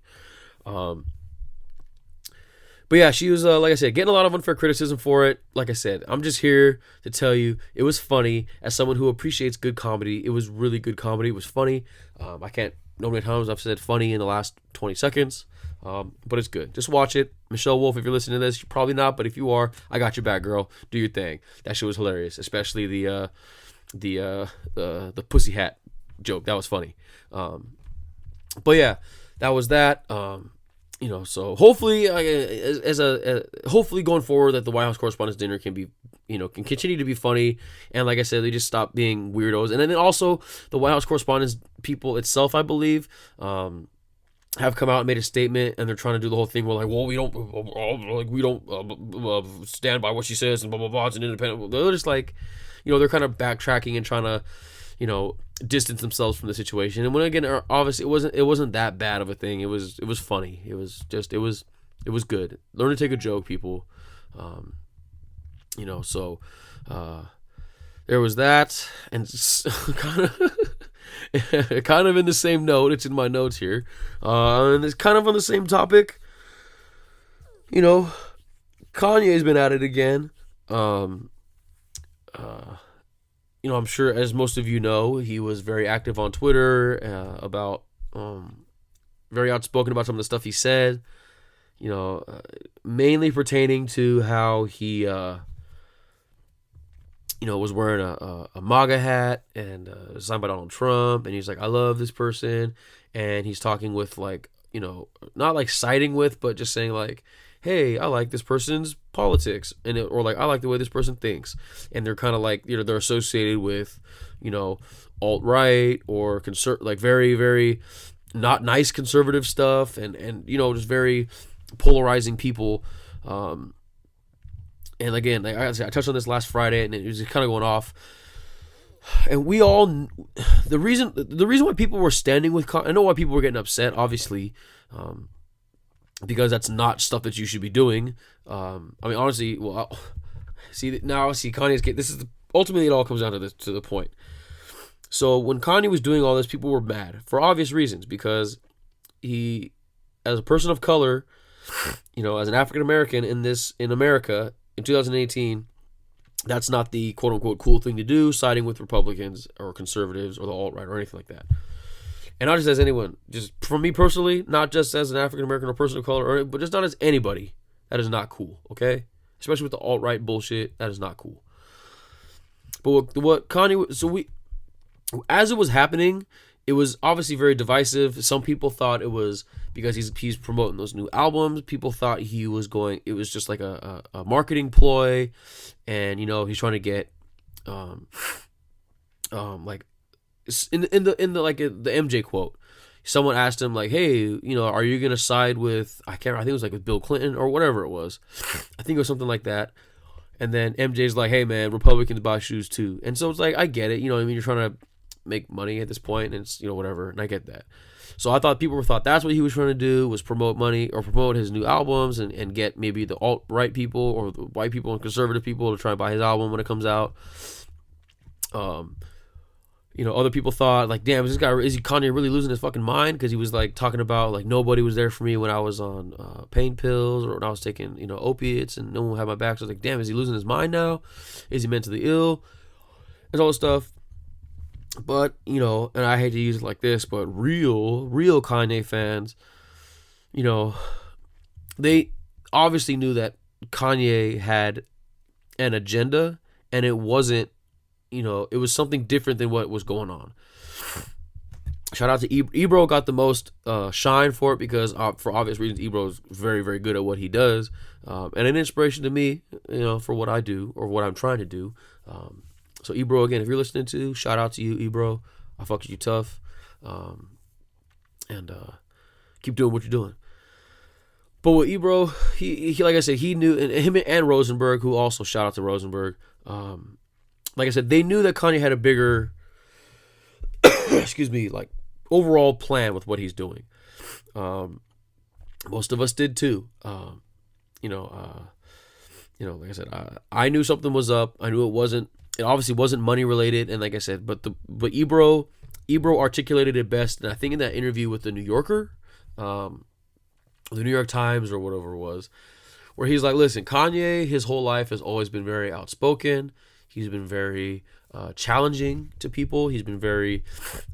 But yeah, she was, like I said, getting a lot of unfair criticism for it. Like I said, I'm just here to tell you it was funny. As someone who appreciates good comedy, it was really good comedy. It was funny. I can't know how many times I've said funny in the last 20 seconds. But it's good. Just watch it. Michelle Wolf, if you're listening to this, you're probably not, but if you are, I got your back, girl. Do your thing. That shit was hilarious, especially the pussy hat joke. That was funny. But yeah, that was that. So hopefully, hopefully going forward, that the White House Correspondents' Dinner can be, can continue to be funny. And like I said, they just stop being weirdos. And then also the White House Correspondents people itself, I believe, have come out and made a statement, and they're trying to do the whole thing where like, well, we don't stand by what she says and blah blah blah. It's an independent. They're just like, they're kind of backtracking and trying to, distance themselves from the situation. And when again, obviously, it wasn't that bad of a thing. It was funny. It was good. Learn to take a joke, people. So there was that, and kind of in the same note. It's in my notes here, and it's kind of on the same topic. Kanye's been at it again. I'm sure, as most of you know, he was very active on Twitter about very outspoken about some of the stuff he said. You know, mainly pertaining to how he, was wearing a MAGA hat and signed by Donald Trump, and he's like, I love this person, and he's talking with like, not like siding with, but just saying like, hey, I like this person's politics, or like I like the way this person thinks, and they're kind of like, they're associated with, alt-right or like very, very not nice conservative stuff, and just very polarizing people. And again, like I touched on this last Friday, and it was kind of going off. And we all, the reason why people were standing with, I know why people were getting upset, obviously, because that's not stuff that you should be doing. I mean, honestly, well, see Kanye's case. This is ultimately it all comes down to the point. So when Kanye was doing all this, people were mad for obvious reasons, because he, as a person of color, as an African American in America in 2018, that's not the quote unquote cool thing to do, siding with Republicans or conservatives or the alt-right or anything like that. And not just as anyone, just for me personally, not just as an African American or person of color, but just not as anybody. That is not cool, okay? Especially with the alt-right bullshit, that is not cool. But what Kanye, as it was happening, it was obviously very divisive. Some people thought it was because he's promoting those new albums. People thought it was just like a marketing ploy, and he's trying to get like in the like the MJ quote. Someone asked him like, hey, are you gonna side with, I think it was like with Bill Clinton or whatever it was. I think it was something like that. And then MJ's like, hey man, Republicans buy shoes too. And so it's like, I get it, you're trying to make money at this point, and it's whatever, and I get that. So I thought people thought that's what he was trying to do, was promote money or promote his new albums, and get maybe the alt-right people or the white people and conservative people to try and buy his album when it comes out. Other people thought like, damn, is Kanye really losing his fucking mind, because he was like talking about like nobody was there for me when I was on pain pills or when I was taking opiates, and no one had my back. So I was like, damn, is he losing his mind now? Is he mentally ill? And all this stuff. But, and I hate to use it like this, but real Kanye fans, they obviously knew that Kanye had an agenda, and it wasn't, it was something different than what was going on. Shout out to Ebro, got the most shine for it, because for obvious reasons, Ebro is very, very good at what he does, and an inspiration to me, for what I do or what I'm trying to do. So Ebro, again, if you're listening to, shout out to you, Ebro. I fuck with you tough. And keep doing what you're doing. But with Ebro, he like I said, he knew, and him and Rosenberg, who also, shout out to Rosenberg. Like I said, they knew that Kanye had a bigger, like overall plan with what he's doing. Most of us did too. Like I said, I knew something was up. I knew it obviously wasn't money related, and like I said, but Ebro articulated it best, and I think in that interview with the New Yorker, the New York Times or whatever it was, where he's like, listen, Kanye, his whole life has always been very outspoken. He's been very challenging to people. He's been very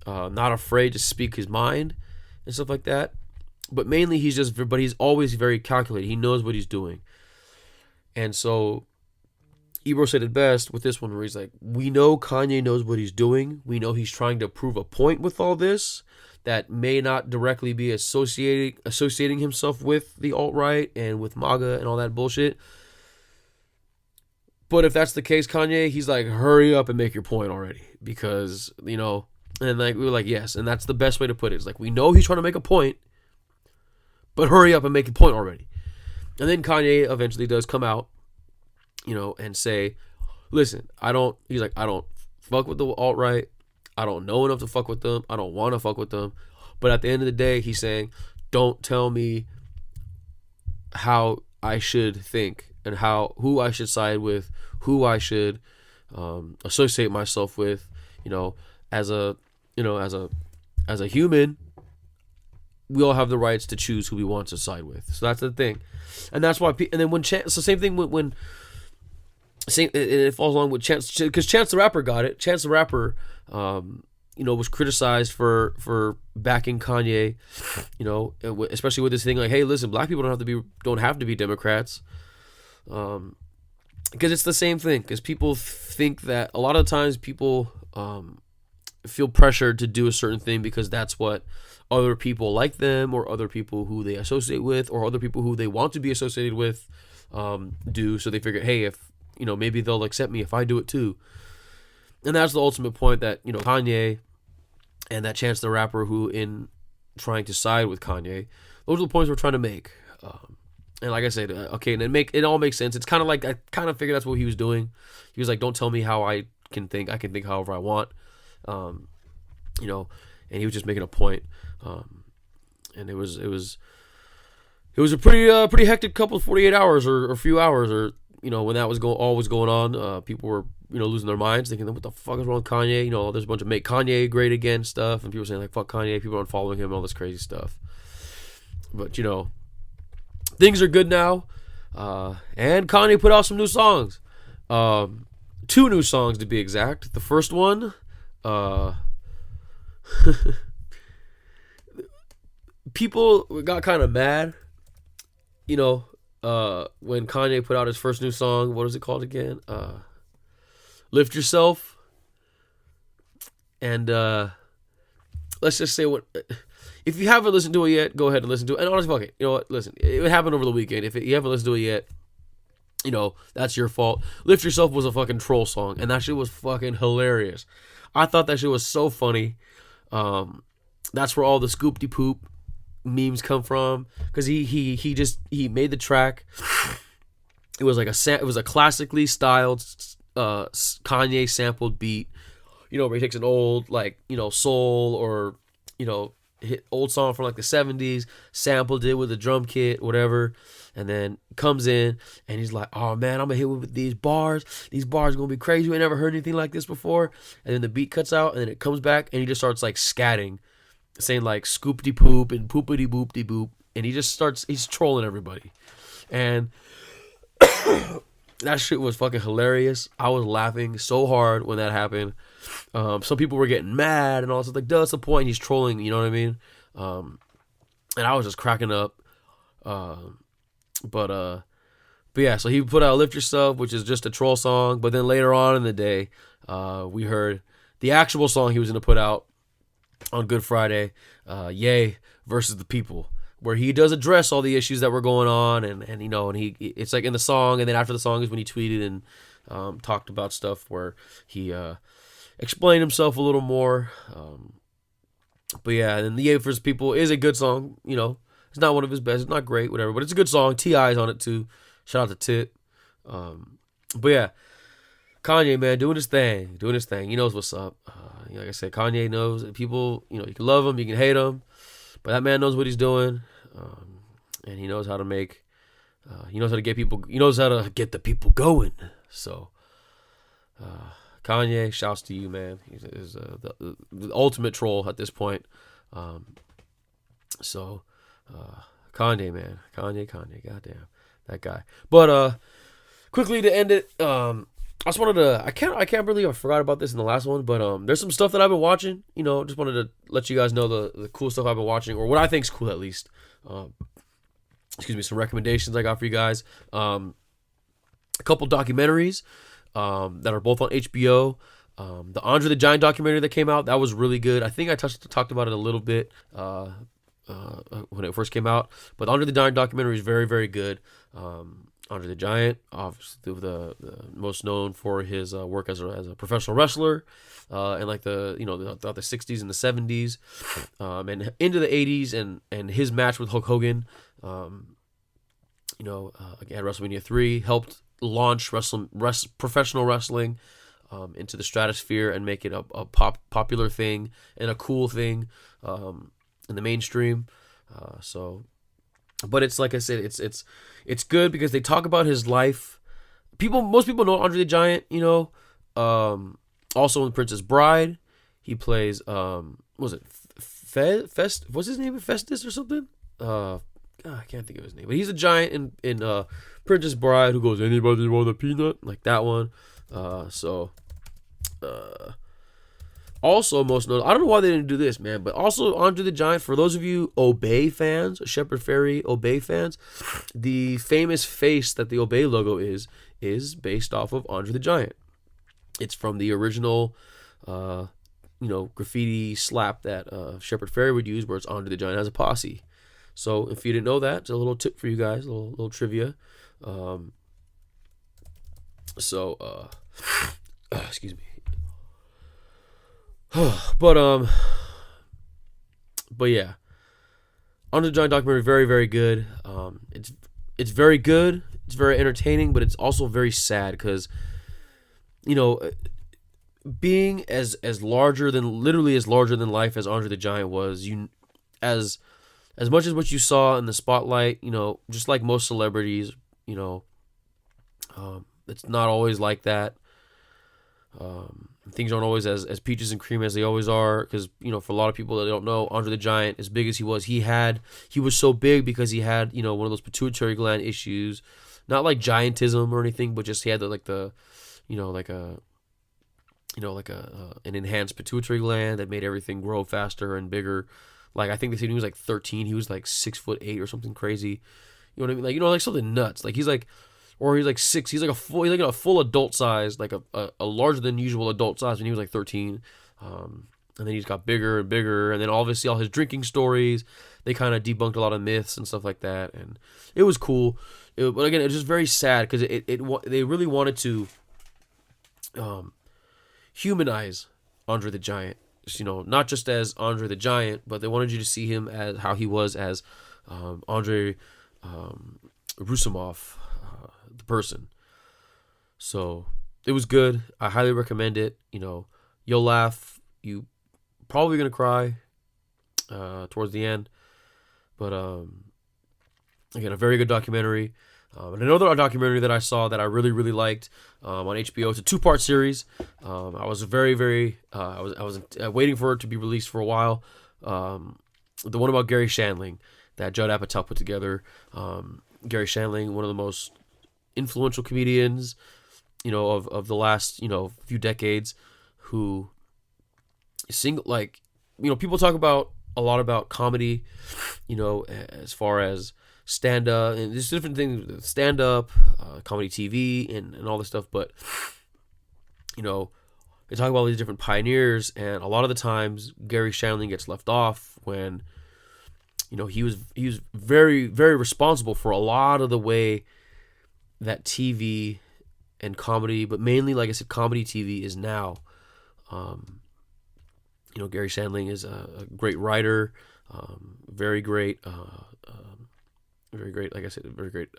not afraid to speak his mind and stuff like that. But mainly he's always very calculated. He knows what he's doing. And so Ebro said it best with this one, where he's like, we know Kanye knows what he's doing. We know he's trying to prove a point with all this that may not directly be associating himself with the alt-right and with MAGA and all that bullshit. But if that's the case, Kanye, he's like, hurry up and make your point already. Because, and like we were like, yes. And that's the best way to put it. It's like, we know he's trying to make a point, but hurry up and make a point already. And then Kanye eventually does come out, and say, listen, I don't fuck with the alt-right. I don't know enough to fuck with them. I don't want to fuck with them. But at the end of the day, he's saying, don't tell me how I should think and who I should side with, who I should associate myself with, as a human. We all have the rights to choose who we want to side with. So that's the thing. And that's why, and then same thing when it falls along with Chance, because Chance the Rapper got it. Chance the Rapper, was criticized for backing Kanye, especially with this thing like, hey, listen, black people don't have to be Democrats, because it's the same thing. Because people think that a lot of times people feel pressured to do a certain thing because that's what other people like them, or other people who they associate with, or other people who they want to be associated with do. So they figure, hey, if maybe they'll accept me if I do it too. And that's the ultimate point that Kanye and that Chance the Rapper, who in trying to side with Kanye, those are the points we're trying to make. And like I said, okay, and it all makes sense. It's kind of like, I kind of figured that's what he was doing. He was like, don't tell me how I can think. I can think however I want. And he was just making a point. And it was a pretty hectic couple of 48 hours or a few hours, or when that was going on. People were losing their minds, thinking, what the fuck is wrong with Kanye? There's a bunch of make Kanye great again stuff, and people saying like, fuck Kanye. People aren't following him and all this crazy stuff. But things are good now, and Kanye put out some new songs, 2 new songs to be exact. The first one, people got kind of mad, when Kanye put out his first new song. What is it called again? Lift Yourself. And let's just say, if you haven't listened to it yet, go ahead and listen to it. And honestly, fuck it. You know what? Listen, it happened over the weekend. If you haven't listened to it yet, that's your fault. Lift Yourself was a fucking troll song, and that shit was fucking hilarious. I thought that shit was so funny. That's where all the scoop-de poop memes come from, because he made the track. It was a classically styled Kanye sampled beat, where he takes an old soul or hit old song from like the 70s, sampled it with a drum kit, whatever, and then comes in and he's like, oh man, I'm gonna hit with these bars are gonna be crazy, you ain't never heard anything like this before. And then the beat cuts out, and then it comes back, and he just starts like scatting, saying like scoop-de poop and poopity boop-de boop, and he's trolling everybody. And that shit was fucking hilarious. I was laughing so hard when that happened. Some people were getting mad and all this, like, duh, that's the point. He's trolling, you know what I mean? And I was just cracking up. But yeah, so he put out Lift Yourself, which is just a troll song. But then later on in the day, we heard the actual song he was going to put out on Good Friday, Ye versus the People, where he does address all the issues that were going on, and it's like in the song, and then after the song is when he tweeted and talked about stuff where he explained himself a little more. But yeah, and the Ye versus People is a good song. It's not one of his best, it's not great, whatever, but it's a good song. T.I.'s on it too. Shout out to Tit. But yeah, Kanye, man, doing his thing. He knows what's up. Like I said, Kanye knows that people, you can love him, you can hate him, but that man knows what he's doing, and he knows how to make, he knows how to get people, he knows how to get the people going. So, Kanye, shouts to you, man. He's the ultimate troll at this point. Kanye, man, Kanye, goddamn, that guy. But quickly to end it, I just wanted to, I can't believe I forgot about this in the last one, but there's some stuff that I've been watching, just wanted to let you guys know the cool stuff I've been watching, or what I think is cool at least. Some recommendations I got for you guys. A couple documentaries that are both on HBO. The Andre the Giant documentary that came out, that was really good. I think I talked about it a little bit when it first came out, but the Andre the Giant documentary is very, very good. Andre the Giant, obviously the most known for his work as a professional wrestler, and like throughout the 60s and the 70s, and into the 80s, and his match with Hulk Hogan, again, WrestleMania 3 helped launch professional wrestling into the stratosphere and make it a popular thing and a cool thing in the mainstream. But it's like I said, it's good because they talk about his life. Most people know Andre the Giant, also in Princess Bride, he plays was it Fest? What's his name? Festus or something? I can't think of his name, but he's a giant in Princess Bride who goes, anybody want a peanut? Like that one. Also, most notable, I don't know why they didn't do this, man, but also Andre the Giant, for those of you Obey fans, Shepard Fairey Obey fans, the famous face that the Obey logo is based off of Andre the Giant. It's from the original, graffiti slap that Shepard Fairey would use, where it's Andre the Giant has a posse. So if you didn't know that, it's a little tip for you guys, a little trivia. Excuse me. but yeah, Andre the Giant documentary, very, very good. It's very good. It's very entertaining, but it's also very sad because, being as larger than life as Andre the Giant was, as much as what you saw in the spotlight, just like most celebrities, it's not always like that. Things aren't always as peaches and cream as they always are, because for a lot of people that don't know, Andre the Giant, as big as he was, he was so big because he had one of those pituitary gland issues, not like giantism or anything, but just he had an enhanced pituitary gland that made everything grow faster and bigger. Like, I think they said he was like 13, he was like 6'8" or something crazy. You know what I mean? Like, like something nuts. Like he's like 6. He's like a full adult size, like a larger than usual adult size when he was like 13. And then he's got bigger and bigger. And then obviously all his drinking stories, they kind of debunked a lot of myths and stuff like that. And it was cool. But again, it was just very sad because they really wanted to humanize Andre the Giant. Not just as Andre the Giant, but they wanted you to see him as how he was as Andre Rusumov, the person. So it was good. I highly recommend it. You'll laugh. You probably gonna cry towards the end, but again, a very good documentary. And another documentary that I saw that I really, really liked on HBO. It's a 2-part series. I was very, very I was waiting for it to be released for a while. The one about Gary Shandling that Judd Apatow put together. Gary Shandling, one of the most influential comedians, of the last, few decades, who people talk about a lot about comedy, as far as stand-up, and there's different things, stand-up, comedy TV, and all this stuff, but, they talk about all these different pioneers, and a lot of the times, Gary Shandling gets left off when, he was very, very responsible for a lot of the way that TV and comedy, but mainly, like I said, comedy TV is now. Gary Shandling is a great writer, very great, like I said, a very great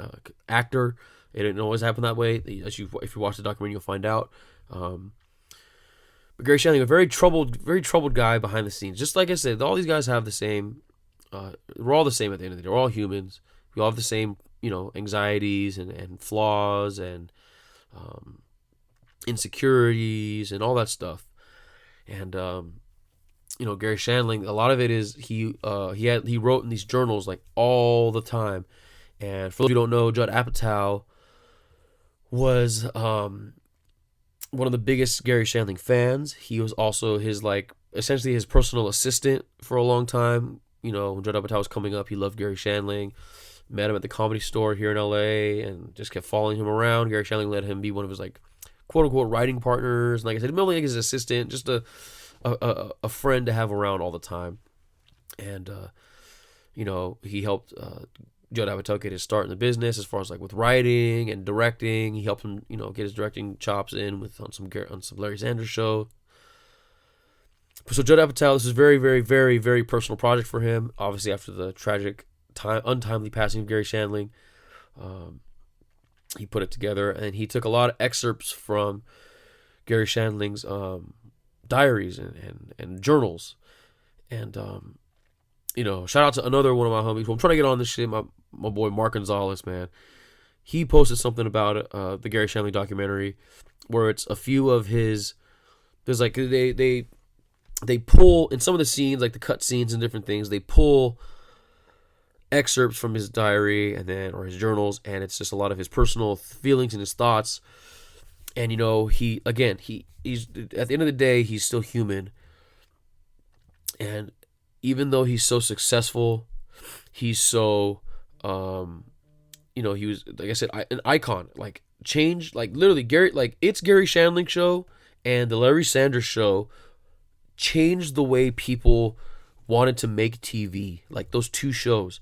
actor. It didn't always happen that way. If you watch the documentary, you'll find out. But Gary Shandling, a very troubled guy behind the scenes. Just like I said, all these guys have the same. We're all the same at the end of the day. We're all humans. We all have the same, anxieties and flaws and insecurities and all that stuff. And Gary Shandling, a lot of it is he wrote in these journals like all the time. And for those who don't know, Judd Apatow was one of the biggest Gary Shandling fans. He was also essentially his personal assistant for a long time. When Judd Apatow was coming up, he loved Gary Shandling. Met him at the Comedy Store here in LA and just kept following him around. Gary Shandling let him be one of his quote unquote writing partners. And like I said, mainly his assistant, just a friend to have around all the time. And he helped Judd Apatow get his start in the business as far as with writing and directing. He helped him get his directing chops in on some Larry Sanders show. So Judd Apatow, this is very, very, very, very personal project for him. Obviously, after the tragic, untimely passing of Gary Shandling, he put it together, and he took a lot of excerpts from Gary Shandling's diaries and journals. And shout out to another one of my homies. I'm trying to get on this shit. My boy Mark Gonzalez, man. He posted something about the Gary Shandling documentary, where it's a few of his. There's they pull in some of the scenes, like the cut scenes and different things. They pull excerpts from his diary or his journals, and it's just a lot of his personal feelings and his thoughts. And he's at the end of the day, he's still human. And even though he's so successful, he's so, he was, like I said, an icon. Like, changed, like, literally, it's Gary Shandling show and the Larry Sanders show changed the way people wanted to make TV. Like, those two shows.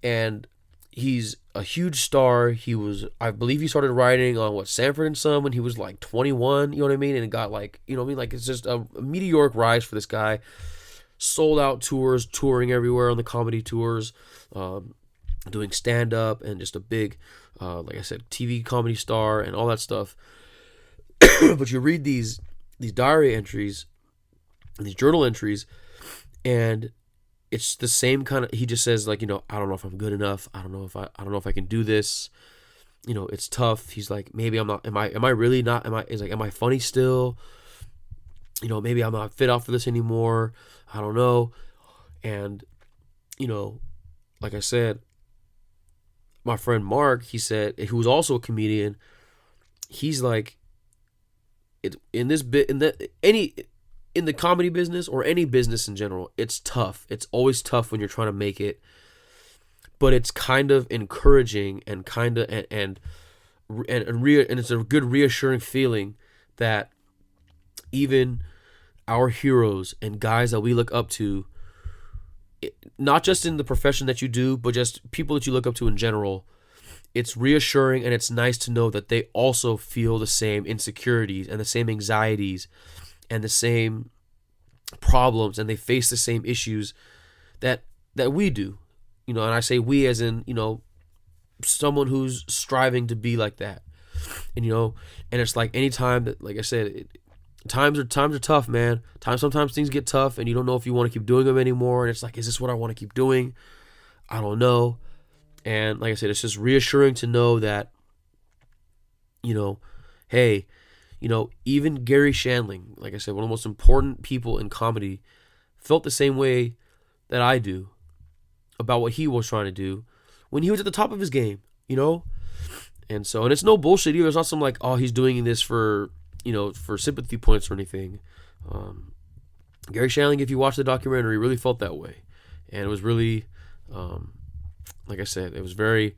And he's a huge star. He was, I believe he started writing on Sanford and Son when he was like 21, you know what I mean? And it got like, you know what I mean? Like, it's just a meteoric rise for this guy. Sold out tours, touring everywhere on the comedy tours, doing stand up, and just a big, like I said, TV comedy star and all that stuff. But you read these diary entries, these journal entries, and it's the same kind of, he just says, like, I don't know if I'm good enough. I don't know if I can do this. It's tough. He's like, maybe I'm not, am I really not, am I funny still? Maybe I'm not fit out for this anymore. I don't know. And, like I said, my friend Mark, he said, who was also a comedian, he's like, in the comedy business or any business in general, it's tough. It's always tough when you're trying to make it, but it's kind of encouraging and it's a good reassuring feeling that even our heroes and guys that we look up to, not just in the profession that you do, but just people that you look up to in general, it's reassuring and it's nice to know that they also feel the same insecurities and the same anxieties and the same problems, and they face the same issues that we do. And I say we as in, someone who's striving to be like that. And and it's like, anytime that, like I said, times are tough, man. Sometimes things get tough and you don't know if you want to keep doing them anymore, and it's like, is this what I want to keep doing? I don't know. And like I said, it's just reassuring to know that, hey, even Gary Shandling, like I said, one of the most important people in comedy, felt the same way that I do about what he was trying to do when he was at the top of his game, And so, and it's no bullshit either. It's not some like, oh, he's doing this for sympathy points or anything. Gary Shandling, if you watch the documentary, really felt that way. And it was really, like I said, it was very,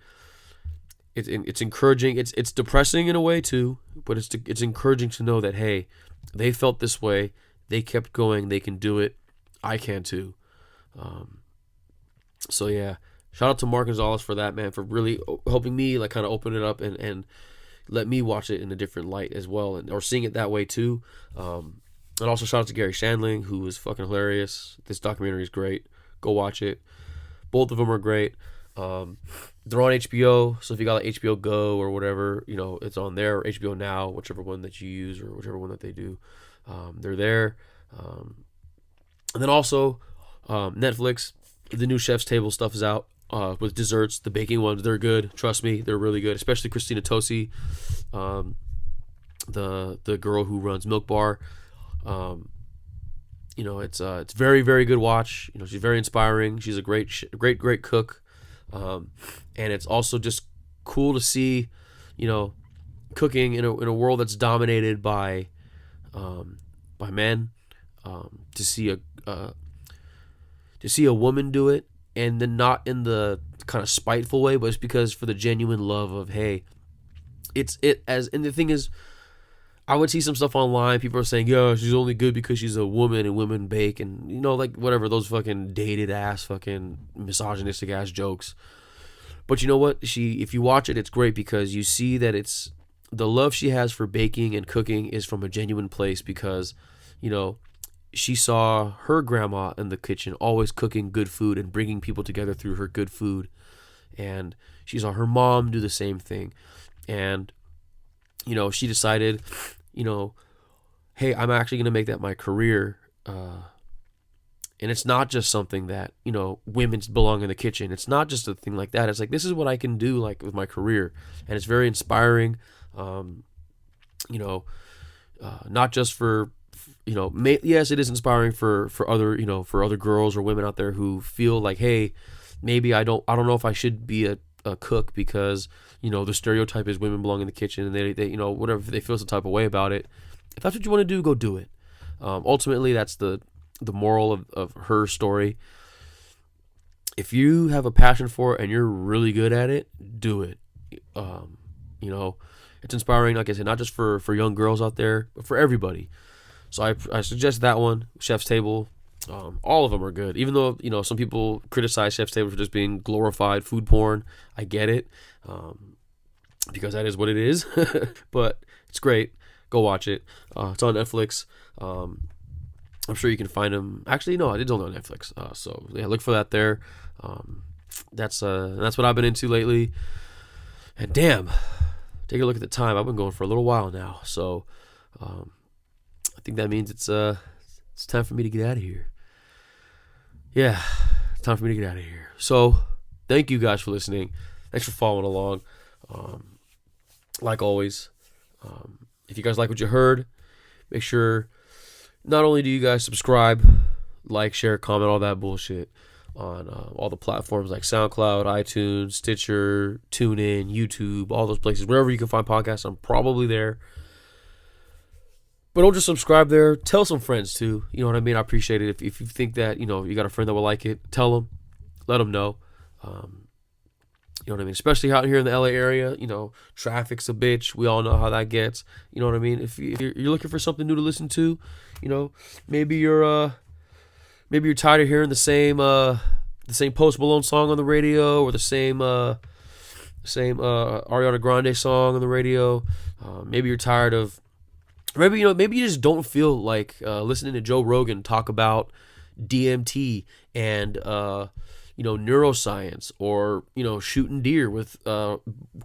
it's encouraging. It's depressing in a way too, but it's encouraging to know that, hey, they felt this way, they kept going, they can do it, I can too. So yeah, shout out to Mark Gonzalez for that, man, for really helping me like kind of open it up and let me watch it in a different light as well, or seeing it that way too. And also shout out to Gary Shandling, who is fucking hilarious. This documentary is great. Go watch it. Both of them are great. They're on HBO, so if you got like HBO Go or whatever, it's on there, or HBO Now, whichever one that you use or whichever one that they do, they're there. And then also Netflix, the new Chef's Table stuff is out, with desserts, the baking ones. They're good, trust me, they're really good, especially Christina Tosi, the girl who runs Milk Bar. It's very, very good watch. She's very inspiring. She's a great cook. And it's also just cool to see, cooking in a world that's dominated by men, to see a woman do it, and then not in the kind of spiteful way, but it's because for the genuine love of, hey, and the thing is, I would see some stuff online. People are saying, "Yo, she's only good because she's a woman and women bake," and like whatever, those fucking dated ass, fucking misogynistic ass jokes. But you know what? If you watch it, it's great because you see that it's the love she has for baking and cooking is from a genuine place, because she saw her grandma in the kitchen always cooking good food and bringing people together through her good food, and she saw her mom do the same thing, and she decided, hey, I'm actually going to make that my career. And it's not just something that, women belong in the kitchen. It's not just a thing like that. It's like, this is what I can do, like, with my career. And it's very inspiring, not just for, yes, it is inspiring for other, for other girls or women out there who feel like, hey, maybe I don't know if I should be a cook because, the stereotype is women belong in the kitchen, and they whatever, if they feel some type of way about it. If that's what you want to do, go do it. Ultimately, that's the the moral of her story. If you have a passion for it and you're really good at it, do it. You know, it's inspiring, like I said, not just for young girls out there, but for everybody. So I suggest that one, Chef's Table. All of them are good. Even though, you know, some people criticize Chef's Table for just being glorified food porn. I get it. Because that is what it is. But it's great. Go watch it. It's on Netflix. I'm sure you can find them. Actually, no, it's only on Netflix. So yeah, look for that there. That's what I've been into lately. And damn, take a look at the time. I've been going for a little while now. So I think that means it's time for me to get out of here. Yeah, it's time for me to get out of here. So thank you guys for listening. Thanks for following along. Like always, if you guys like what you heard, make sure not only do you guys subscribe, like, share, comment, all that bullshit on all the platforms like SoundCloud, iTunes, Stitcher, TuneIn, YouTube, all those places. Wherever you can find podcasts, I'm probably there. But don't just subscribe there. Tell some friends too. You know what I mean? I appreciate it. If you think that, you know, you got a friend that will like it, tell them. Let them know. You know what I mean? Especially out here in the LA area, you know, traffic's a bitch. We all know how that gets. You know what I mean? If you're looking for something new to listen to, you know, maybe you're tired of hearing the same Post Malone song on the radio, or the same Ariana Grande song on the radio. Maybe you're tired of, maybe you just don't feel like listening to Joe Rogan talk about DMT and neuroscience, or, you know, shooting deer with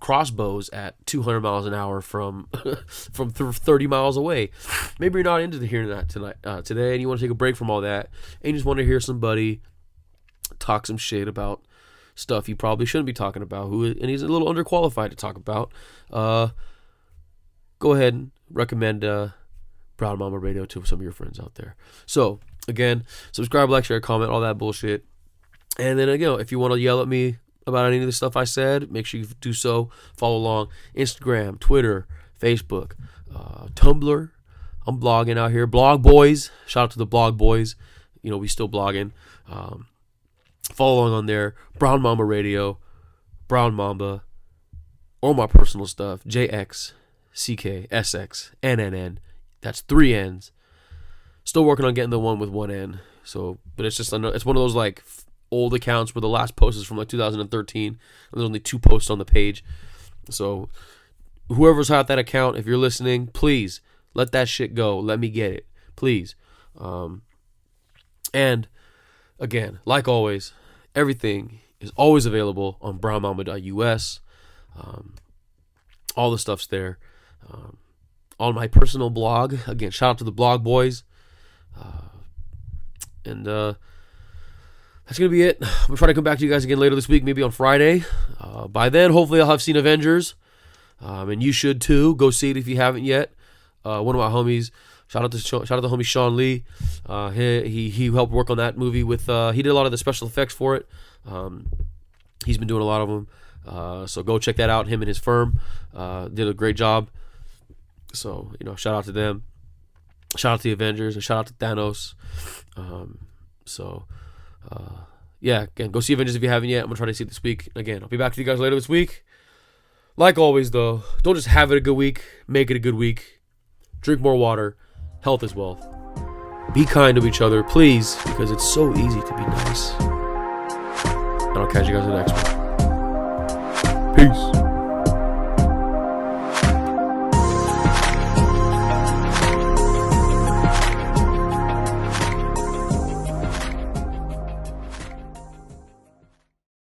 crossbows at 200 miles an hour from 30 miles away. Maybe you're not into hearing that today, and you want to take a break from all that, and you just want to hear somebody talk some shit about stuff you probably shouldn't be talking about, and he's a little underqualified to talk about. Go ahead and recommend Brown Mamba Radio to some of your friends out there. So again, subscribe, like, share, comment, all that bullshit. And then, again, if you want to yell at me about any of the stuff I said, make sure you do so. Follow along. Instagram, Twitter, Facebook, Tumblr. I'm blogging out here. Blog Boys. Shout out to the Blog Boys. You know, we still blogging. Follow along on there. Brown Mamba Radio, Brown Mamba, or my personal stuff, JXCKSXNNN. That's 3 N's. Still working on getting the one with 1 N. So, but it's one of those like old accounts where the last post is from like 2013, and there's only 2 posts on the page. So whoever's had that account, if you're listening, please let that shit go. Let me get it, please. And again, like always, everything is always available on brownmamba.us. All the stuff's there. On my personal blog, again, shout out to the Blog Boys. And that's going to be it. I'm going to try to come back to you guys again later this week, maybe on Friday. By then, hopefully I'll have seen Avengers. And you should too. Go see it if you haven't yet. One of my homies, shout out to the homie Sean Lee. He helped work on that movie with, he did a lot of the special effects for it. He's been doing a lot of them. So go check that out. Him and his firm did a great job. So, you know, shout out to them. Shout out to the Avengers, and shout out to Thanos. Yeah, again, go see Avengers if you haven't yet. I'm going to try to see it this week. Again, I'll be back to you guys later this week. Like always, though, don't just have it a good week. Make it a good week. Drink more water. Health is wealth. Be kind to each other, please, because it's so easy to be nice. And I'll catch you guys in the next one. Peace.